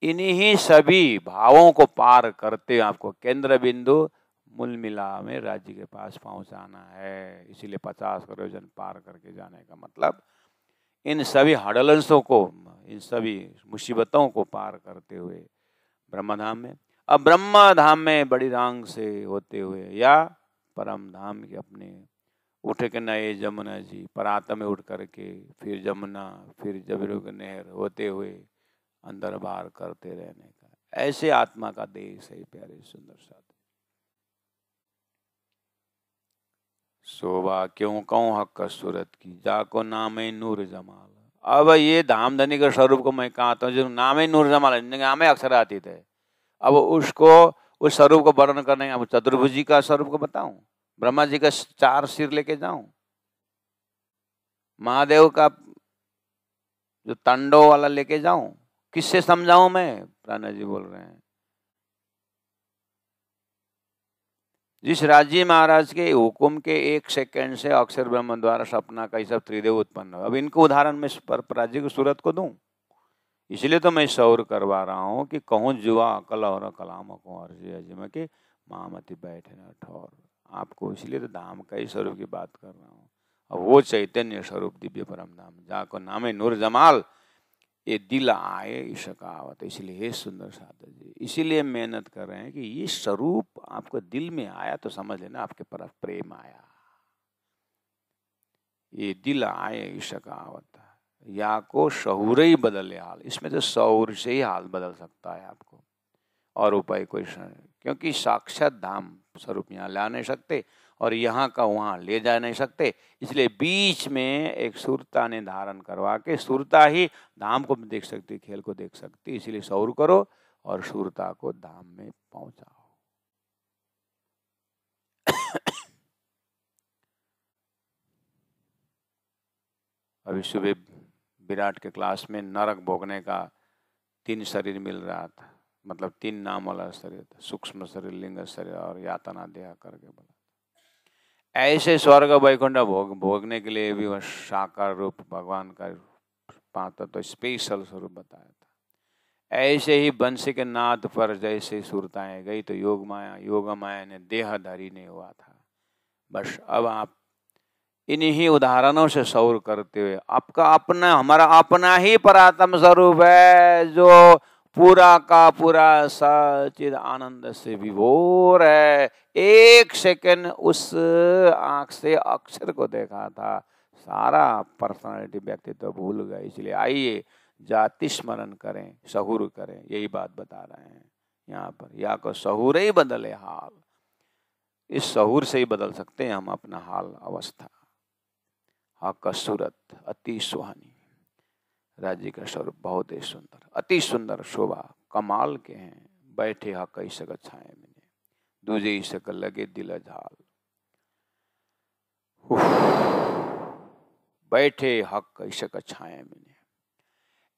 इन्हीं सभी भावों को पार करते हुए आपको केंद्र बिंदु मूल मिला में राज्य के पास पहुंचाना है। इसीलिए 50 करोड़ योजन पार करके जाने का मतलब इन सभी हड़लंसों को, इन सभी मुसीबतों को पार करते हुए ब्रह्मधाम में, अब ब्रह्मधाम में बड़ी रांग से होते हुए या परम धाम के अपने उठ के नए जमुना जी परात में उठ करके फिर जमुना फिर जबरू नहर होते हुए अंदर बाहर करते रहने का, ऐसे आत्मा का देश है प्यारे सुंदर साथ। शोभा क्यों कहूँ हक सूरत की, जाको नाम नूर जमाल। अब ये धाम धनी के स्वरूप को मैं कहता हूँ जो नाम नूर जमाल है, नाम अक्षरातीत है। अब उसको उस स्वरूप को वर्णन करने, अब चतुर्भुजी का स्वरूप को बताऊं, ब्रह्मा जी का 4 सिर लेके जाऊं, महादेव का जो तांडव वाला लेके जाऊं, किससे समझाऊं मैं? प्राणा जी बोल रहे हैं जिस राजी महाराज के हुकुम के 1 सेकंड से अक्षर ब्रह्म द्वारा सपना का सब त्रिदेव उत्पन्न हो। अब इनको उदाहरण में पराजी की सूरत को दूं, इसलिए तो मैं शौर करवा रहा हूं कि कहूँ जुआ अकल और कलाम को अर्जिमा के महामती बैठे न ठौर। आपको इसलिए तो धाम का ही स्वरूप की बात कर रहा हूँ। अब वो चैतन्य स्वरूप दिव्य परम धाम जाको नामे नूर जमाल, ये दिल आए ईशकावत। इसलिए हे सुंदर साधक जी, इसीलिए मेहनत कर रहे हैं कि ये स्वरूप आपको दिल में आया तो समझ लेना आपके तरफ प्रेम आया। ये दिल आए ईशकावत या को शहूर ही बदले हाल, इसमें तो शौर से ही हाल बदल सकता है आपको, और उपाय कोई क्योंकि साक्षात धाम स्वरूप यहाँ ला नहीं सकते और यहाँ का वहाँ ले जा नहीं सकते। इसलिए बीच में एक सुरता ने धारण करवा के, सुरता ही धाम को देख सकती, खेल को देख सकती। इसीलिए शौर करो और सुरता को धाम में पहुंचाओ। अभी सुबह विराट के क्लास में नरक भोगने का 3 शरीर मिल रहा था, मतलब 3 नाम वाला शरीर था, सूक्ष्म शरीर, लिंग शरीर और यातना देह करके बोला। ऐसे स्वर्ग वैकुंठ भोगने के लिए भी वह साकार रूप भगवान का पाता तो स्पेशल स्वरूप बताया था। ऐसे ही बंसी के नाद पर जैसे सुरताएं गई तो योग माया ने देहधारी नहीं हुआ था। बस अब आप इन्हीं उदाहरणों से सौर करते हुए आपका अपना, हमारा अपना ही परात्म स्वरूप है जो पूरा का पूरा सचिद आनंद से विभोर है। 1 सेकंड उस आंख से अक्षर को देखा था, सारा पर्सनालिटी व्यक्तित्व भूल गए। इसलिए आइए जाति स्मरण करें, सहूर करें, यही बात बता रहे हैं यहाँ पर। या को सहूर ही बदले हाल, इस सहूर से ही बदल सकते हैं हम अपना हाल अवस्था। हक सूरत अति सुहानी, राज्य का स्वरूप बहुत ही सुंदर, अति सुंदर शोभा कमाल के हैं। बैठे हक ईसक छाए में, दूजे ईसक लगे दिल झाल। बैठे हक ईसक छाए में,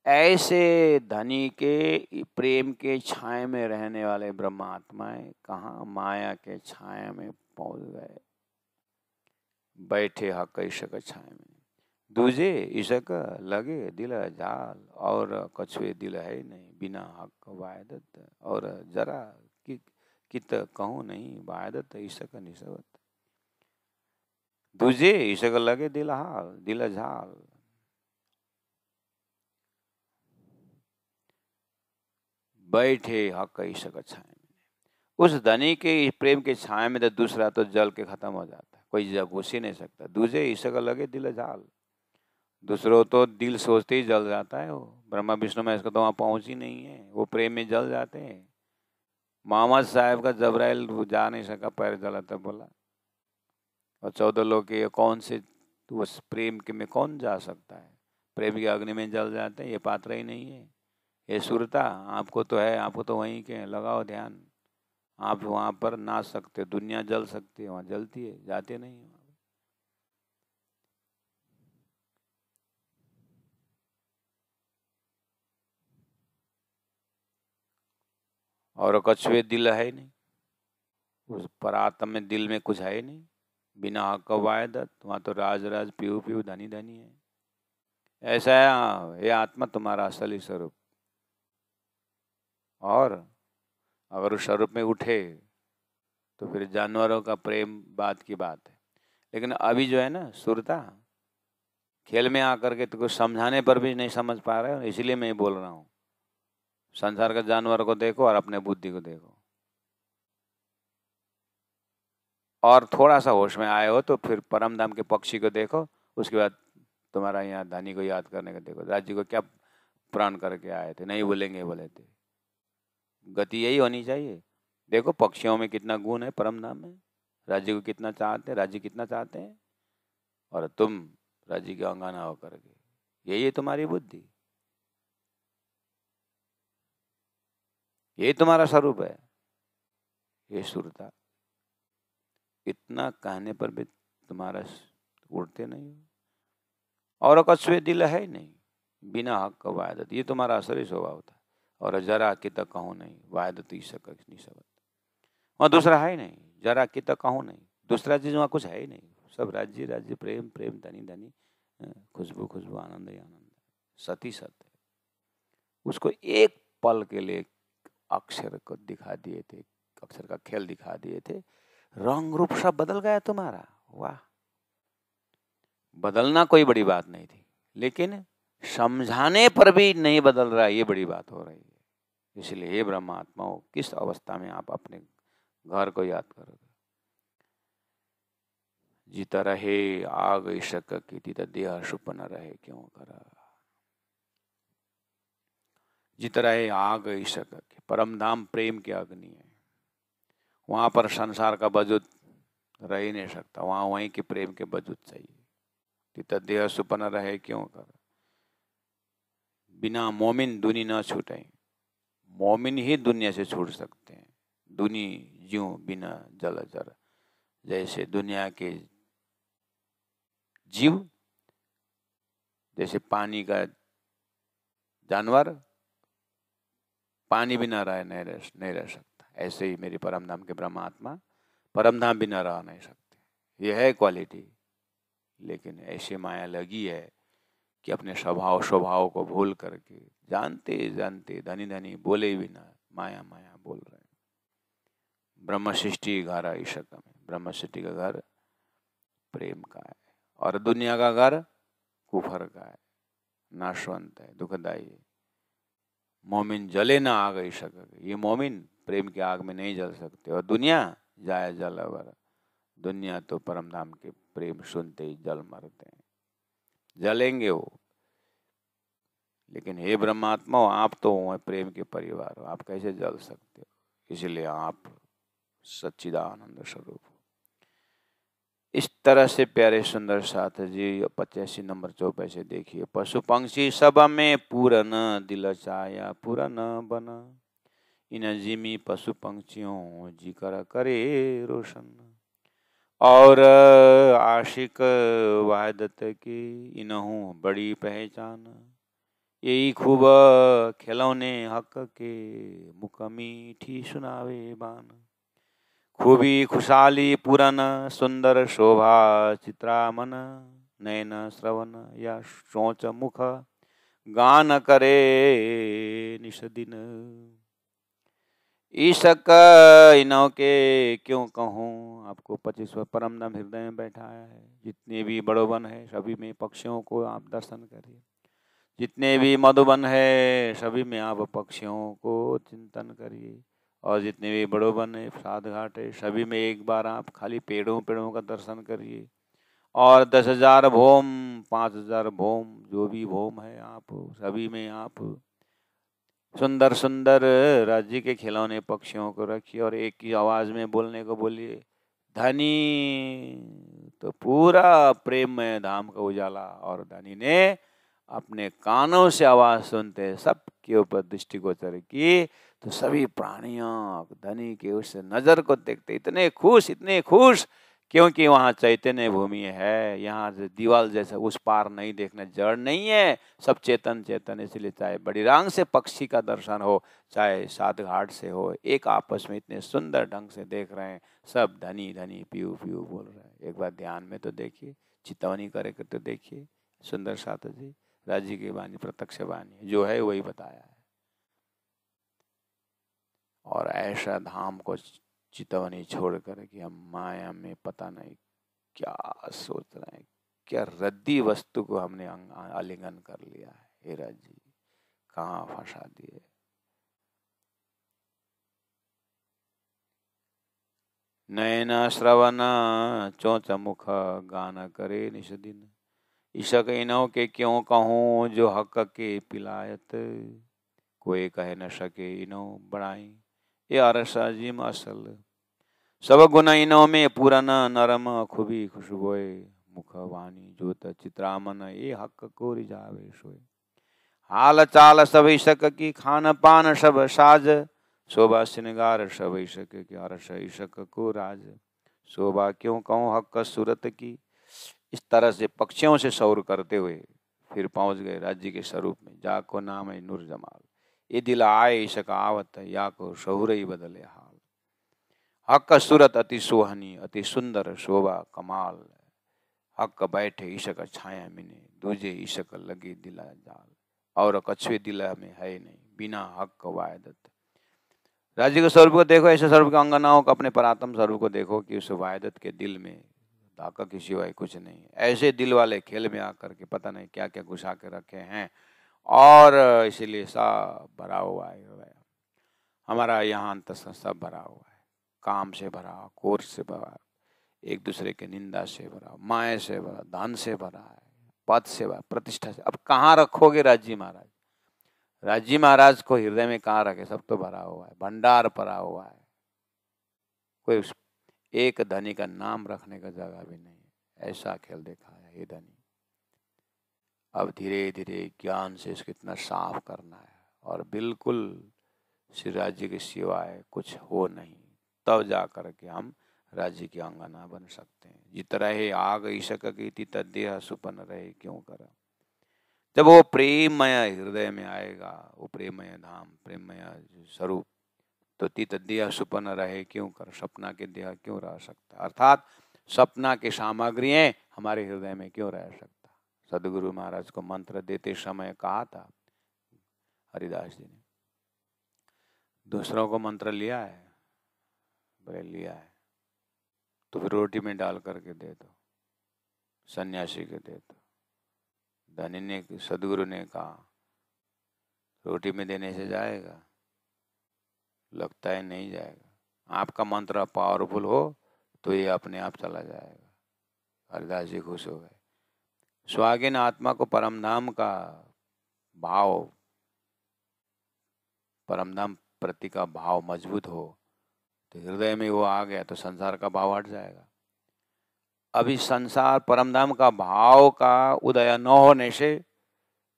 ऐसे धनी के प्रेम के छाए में रहने वाले ब्रह्मात्माएं कहाँ माया के छाए में पहुंच गए। बैठे हक ईसक छाए में, दूजे ईसक लगे दिल जाल। और कछुए दिल है नहीं बिना हक वायदत, और जरा कित कहूँ नहीं वायदत ईसक निसवत। दूजे ईसक लगे दिल हाल दिल झाल। बैठे हक ईसक छाए में, उस धनी के प्रेम के छाए में तो दूसरा तो जल के खत्म हो जाता है, कोई जब घुस ही नहीं सकता। दूजे ईसक लगे दिल झाल, दूसरों तो दिल सोचते ही जल जाता है। वो ब्रह्मा विष्णु में इसका तो वहाँ पहुँच ही नहीं है, वो प्रेम में जल जाते हैं। मोहम्मद साहब का जबराइल जा नहीं सका, पैर जला था बोला। और 14 लोग के कौन से उस प्रेम के में कौन जा सकता है? प्रेम की अग्नि में जल जाते हैं, ये पात्र ही नहीं है। ये सुरता आपको तो है, आपको तो वहीं के लगाओ ध्यान। आप वहाँ पर नाच सकते, दुनिया जल सकती है, वहाँ जलती है, जाते नहीं। और कछुए दिल है नहीं, उस परात्म में दिल में कुछ है नहीं। बिना हक वायदत, वहाँ तो राज राज पीऊ पीऊ धनी धनी है। ऐसा है ये आत्मा तुम्हारा असली स्वरूप। और अगर उस स्वरूप में उठे तो फिर जानवरों का प्रेम बात की बात है। लेकिन अभी जो है ना सुरता, खेल में आकर के तो कुछ समझाने पर भी नहीं समझ पा रहे हो, इसलिए मैं बोल रहा हूँ। संसार के जानवर को देखो और अपने बुद्धि को देखो, और थोड़ा सा होश में आए हो तो फिर परम धाम के पक्षी को देखो, उसके बाद तुम्हारा यहाँ धनी को याद करने का देखो। राज्य को क्या प्राण करके आए थे, नहीं भूलेंगे बोले थे। गति यही होनी चाहिए। देखो पक्षियों में कितना गुण है परम धाम में, राज्य को कितना चाहते हैं, राज्य कितना चाहते हैं, और तुम राज्य के अंगाना होकर के, यही है तुम्हारी बुद्धि, यही तुम्हारा स्वरूप है। ये सुरता, इतना कहने पर भी तुम्हारा उड़ते नहीं हो। और कछुए दिल है ही नहीं, बिना हक का वायदत, ये तुम्हारा असली स्वभाव था। और जरा कि तक कहूँ नहीं, वायदत ही सकत नहीं सबत, वहाँ दूसरा है ही नहीं। जरा कि तक कहूँ नहीं, दूसरा चीज वहाँ कुछ है ही नहीं। सब राज्य राज्य, प्रेम प्रेम, धनी धनी, खुशबू खुशबू, आनंद ही आनंद, सती सत्य। उसको एक पल के लिए अक्षर को दिखा दिए थे, अक्षर का खेल दिखा दिए थे, रंग रूप सब बदल गया तुम्हारा। वाह, बदलना कोई बड़ी बात नहीं थी, लेकिन समझाने पर भी नहीं बदल रहा, ये बड़ी बात हो रही है। इसलिए हे ब्रह्मात्माओं, किस अवस्था में आप अपने घर को याद करोगे? जित रहे आग ईशक की, तित देह सुप न रहे क्यों करा। जित रहे आग ईशक की, परम धाम प्रेम की अग्नि है, वहां पर संसार का वजूद रह ही नहीं सकता, वहां वहीं के प्रेम के वजूद चाहिए। तित देह सुप न रहे क्यों करा। बिना मोमिन दुनी न छूटे, मोमिन ही दुनिया से छूट सकते हैं। दुनी ज्यों बिना जल जर, जैसे दुनिया के जीव, जैसे पानी का जानवर पानी बिना रह नहीं रह सकता, ऐसे ही मेरी परम धाम के ब्रह्मात्मा परम धाम बिना रह नहीं सकते। यह है क्वालिटी। लेकिन ऐसी माया लगी है कि अपने स्वभाव को भूल करके, जानते जानते धनी धनी बोले बिना माया माया बोल रहे हैं। ब्रह्म सृष्टि घर ईशक में, ब्रह्म सृष्टि का घर प्रेम का है, और दुनिया का घर कुफर का है, नाशवंत है, दुखदायी है। मोमिन जले ना आग ईशक, ये मोमिन प्रेम की आग में नहीं जल सकते। और दुनिया जाए जल अवर, दुनिया तो परम धाम के प्रेम सुनते ही जल मरते हैं, जलेंगे वो। लेकिन हे ब्रह्मात्मा, आप तो हो प्रेम के परिवार हो, आप कैसे जल सकते हो? इसलिए आप सच्चिदानंद स्वरूप हो। इस तरह से प्यारे सुंदर साथ जी 85 नंबर चौपाई से देखिए। पशु पंक्षी सब में पूरन दिल चाया, पूरन बना, इन जिमी पशु पंक्षियों जी कर करे रोशन। और आशिक वादत की इनहू बड़ी पहचान, यही खूब खिलौने हक के, मुख मीठी सुनावे बान। खूबी खुशहाली पूरन सुंदर शोभा चित्रामन, नयन श्रवण या सोच मुख गान करे निषदिन। ईशक इनों के क्यों कहूँ, आपको 25वां परम धाम हृदय में बैठा है। जितने भी बड़ोवन है सभी में पक्षियों को आप दर्शन करिए, जितने भी मधुबन है सभी में आप पक्षियों को चिंतन करिए, और जितने भी बड़ोबन है सात घाट है सभी में एक बार आप खाली पेड़ों का दर्शन करिए। और 10,000 भोम, 5,000 भोम, जो भी भोम है आप सभी में आप सुंदर सुंदर राज्य के खिलौने पक्षियों को रखिए, और एक ही आवाज में बोलने को बोलिए, धनी तो पूरा प्रेम में धाम का उजाला। और धनी ने अपने कानों से आवाज सुनते सबके ऊपर दृष्टिगोचर की, तो सभी प्राणियों धनी के उस नजर को देखते इतने खुश, क्योंकि वहाँ चैतन्य भूमि है। यहाँ से दीवाल जैसा उस पार नहीं देखना, जड़ नहीं है, सब चेतन चेतन। इसलिए चाहे बड़ी रांग से पक्षी का दर्शन हो, चाहे सात घाट से हो, एक आपस में इतने सुंदर ढंग से देख रहे हैं, सब धनी धनी पीयू पीयू बोल रहे हैं। एक बार ध्यान में तो देखिए, चितवनी करे कर तो देखिए। सुंदर साथ जी राज्य की वाणी प्रत्यक्ष वाणी जो है वही बताया है। और ऐसा धाम को चितवनी छोड़कर कि हम माया में पता नहीं क्या सोच रहे हैं, क्या रद्दी वस्तु को हमने आलिंगन कर लिया है। हेरा जी कहाँ फंसा दिए। नयन श्रवण चौच मुख गान करे निश दिन, इशक इनों के क्यों कहूँ जो हक के पिलायत, कोई कह न सके इनो बढ़ाई ये अरसा जिम असल, सब गुण इनो में पूरन नरम खुबी खुशबोए, मुख वाणी जोत चित्रामन ये हक को रिझावे सोए, हाल चाल सब इशक की खान पान सब साज, शोभा श्रृंगार सब इशक की अरस इशक को राज, शोभा क्यों कहूँ हक सूरत की। इस तरह से पक्षियों से सौर करते हुए फिर पहुंच गए राज्य के स्वरूप में। जाको नाम है नूर जमाल, ये दिल आए इशक आवत, या को शहुर ही बदले हाल, हक सूरत अति सोहनी अति सुंदर शोभा कमाल, हक बैठे इशक छाया मिने, दूजे इशक लगे दिला जाल, और कछुए दिला में है नहीं बिना हक वायदत। राज्य के स्वरूप को देखो, ऐसे स्वरूप के अंगनाओं का अपने परात्म स्वरूप को देखो कि उस वायदत के दिल में धाका की सिवाय कुछ नहीं। ऐसे दिल वाले खेल में आकर के पता नहीं क्या क्या घुसा के रखे हैं, और इसीलिए सब भरा हुआ है हमारा यहाँ अंत सब भरा हुआ है, काम से भरा, कोर्स से भरा, एक दूसरे के निंदा से भरा, माया से भरा, धन से भरा है, पद से भरा, प्रतिष्ठा से। अब कहाँ रखोगे राज्य महाराज? राज्य महाराज को हृदय में कहाँ रखे? सब तो भरा हुआ है, भंडार भरा हुआ है, कोई उस एक धनी का नाम रखने का जगह भी नहीं है। ऐसा खेल देखा है ये धनी। अब धीरे धीरे ज्ञान से इसको इतना साफ करना है, और बिल्कुल श्री राज्य के सिवाय कुछ हो नहीं, तब जा कर के हम राज्य की अंगना बन सकते हैं। जित रहे आग ईशक की तदेह सुपन रहे क्यों कर। जब वो प्रेममय हृदय में आएगा, वो प्रेममय धाम, प्रेममय स्वरूप, तो तीत देह सुपन रहे क्यों कर, सपना के देह क्यों रह सकता, अर्थात सपना के सामग्रियां हमारे हृदय में क्यों रह सकता। सदगुरु महाराज को मंत्र देते समय कहा था हरिदास जी ने, दूसरों को मंत्र लिया है? बोले लिया है, तो फिर रोटी में डाल करके दे दो, सन्यासी के दे दो। धनी ने, सदगुरु ने कहा रोटी में देने से जाएगा? लगता है नहीं जाएगा। आपका मंत्र पावरफुल हो तो ये अपने आप चला जाएगा। हरिदास जी खुश हो गए। स्वागिन आत्मा को परमधाम का भाव, परमधाम प्रति का भाव मजबूत हो तो हृदय में वो आ गया तो संसार का भाव हट जाएगा। अभी संसार, परमधाम का भाव का उदय न होने से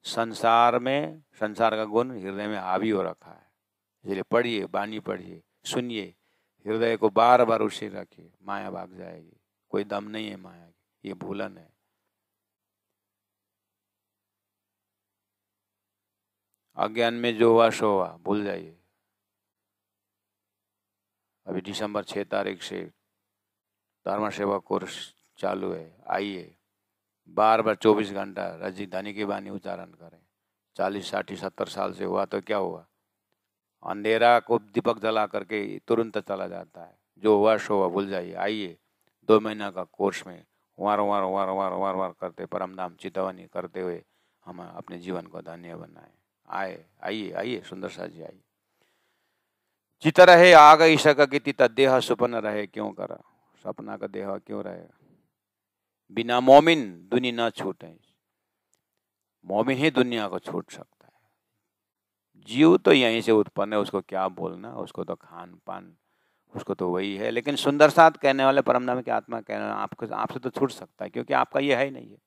संसार में, संसार का गुण हृदय में हावी हो रखा है। इसलिए पढ़िए, बानी पढ़िए, सुनिए, हृदय को बार बार उसे रखिए, माया भाग जाएगी। कोई दम नहीं है माया की, ये भूलन है। अज्ञान में जो हुआ सो हुआ, भूल जाइए। अभी दिसंबर 6 तारीख से धर्म सेवा कोर्स चालू है, आइए। बार बार 24 घंटा रजी धनी की बानी उच्चारण करें। 40, 60, 70 साल से हुआ तो क्या हुआ? अंधेरा को दीपक जला करके तुरंत चला जाता है। जो हुआ सो हुआ, भूल जाइए। आइए 2 महीना का कोर्स में वार वार वार वार वार वार करते परमधाम चितवनी करते हुए हम अपने जीवन को धन्य बनाए। आइए आइए सुंदर सा जी आइए। चित रहे आग ईशक की देह सुपन रहे क्यों कर, सपना का देह क्यों रहेगा। बिना मोमिन दुनिया न छूटे, मोमिन ही दुनिया को छूट सकता है। जीव तो यहीं से उत्पन्न है, उसको क्या बोलना, उसको तो खान पान, उसको तो वही है। लेकिन सुंदर साथ कहने वाले परमधाम की आत्मा कहने आपको, आपसे तो छूट सकता है, क्योंकि आपका ये है ही नहीं है।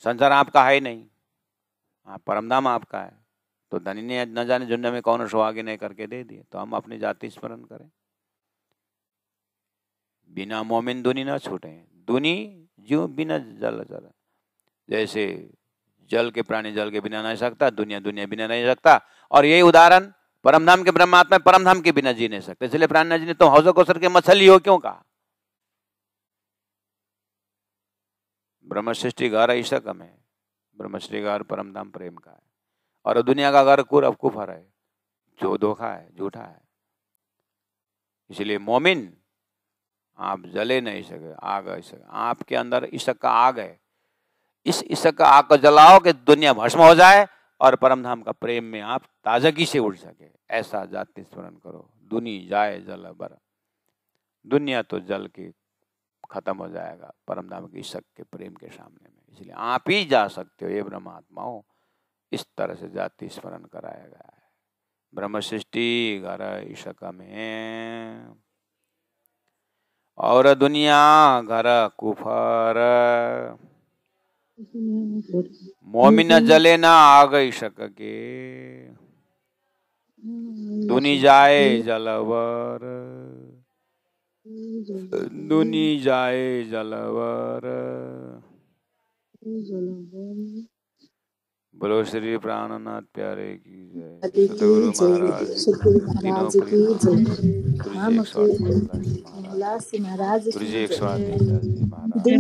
संसार आपका है ही नहीं, आप परमधाम आपका है। तो धनी ने न जाने झुंड में कौन सुहागे नहीं करके दे दिए। तो हम अपनी जाति स्मरण करें। बिना मोमिन दुनी न छूटे, दुनी जीव बिना जल जल, जैसे जल के प्राणी जल के बिना नहीं सकता, दुनिया दुनिया बिना नहीं सकता। और यही उदाहरण परमधाम के ब्रह्मात्मा परमधाम के बिना जी नहीं सकते। इसलिए प्राणी जी ने तो हौसो कोसर के मछली हो क्यों कहा। ब्रह्म सृष्टि घर ईशक में, ब्रह्म सृष्टि घर परमधाम प्रेम का है, और दुनिया का घर कुफर है, जो धोखा है, झूठा है। इसलिए मोमिन, आप जले नहीं सके, आग इशक, आपके अंदर इशक का आग है। इस इशक का आग को जलाओ कि दुनिया भस्म हो जाए और परम धाम का प्रेम में आप ताजगी से उड़ सके। ऐसा जाति स्मरण करो। दुनी जाए जल बर, दुनिया तो जल के खत्म हो जाएगा परम धाम के इशक के प्रेम के सामने में। इसलिए आप ही जा सकते हो ये ब्रह्मात्माओं। इस तरह से जाति स्मरण कराया गया है। ब्रह्म सृष्टि घर इशक में और दुनिया घर कुफर, मोमिन जले ना आग इशक के, दुनी जाए जलवर, दुनी जाए जलवर। बोलो श्री प्राणनाथ प्यारे की जय। सतगुरु महाराज, तीनों प्रेम, गुरु जी 108 महाराज, गुरु जी 108 महाराज।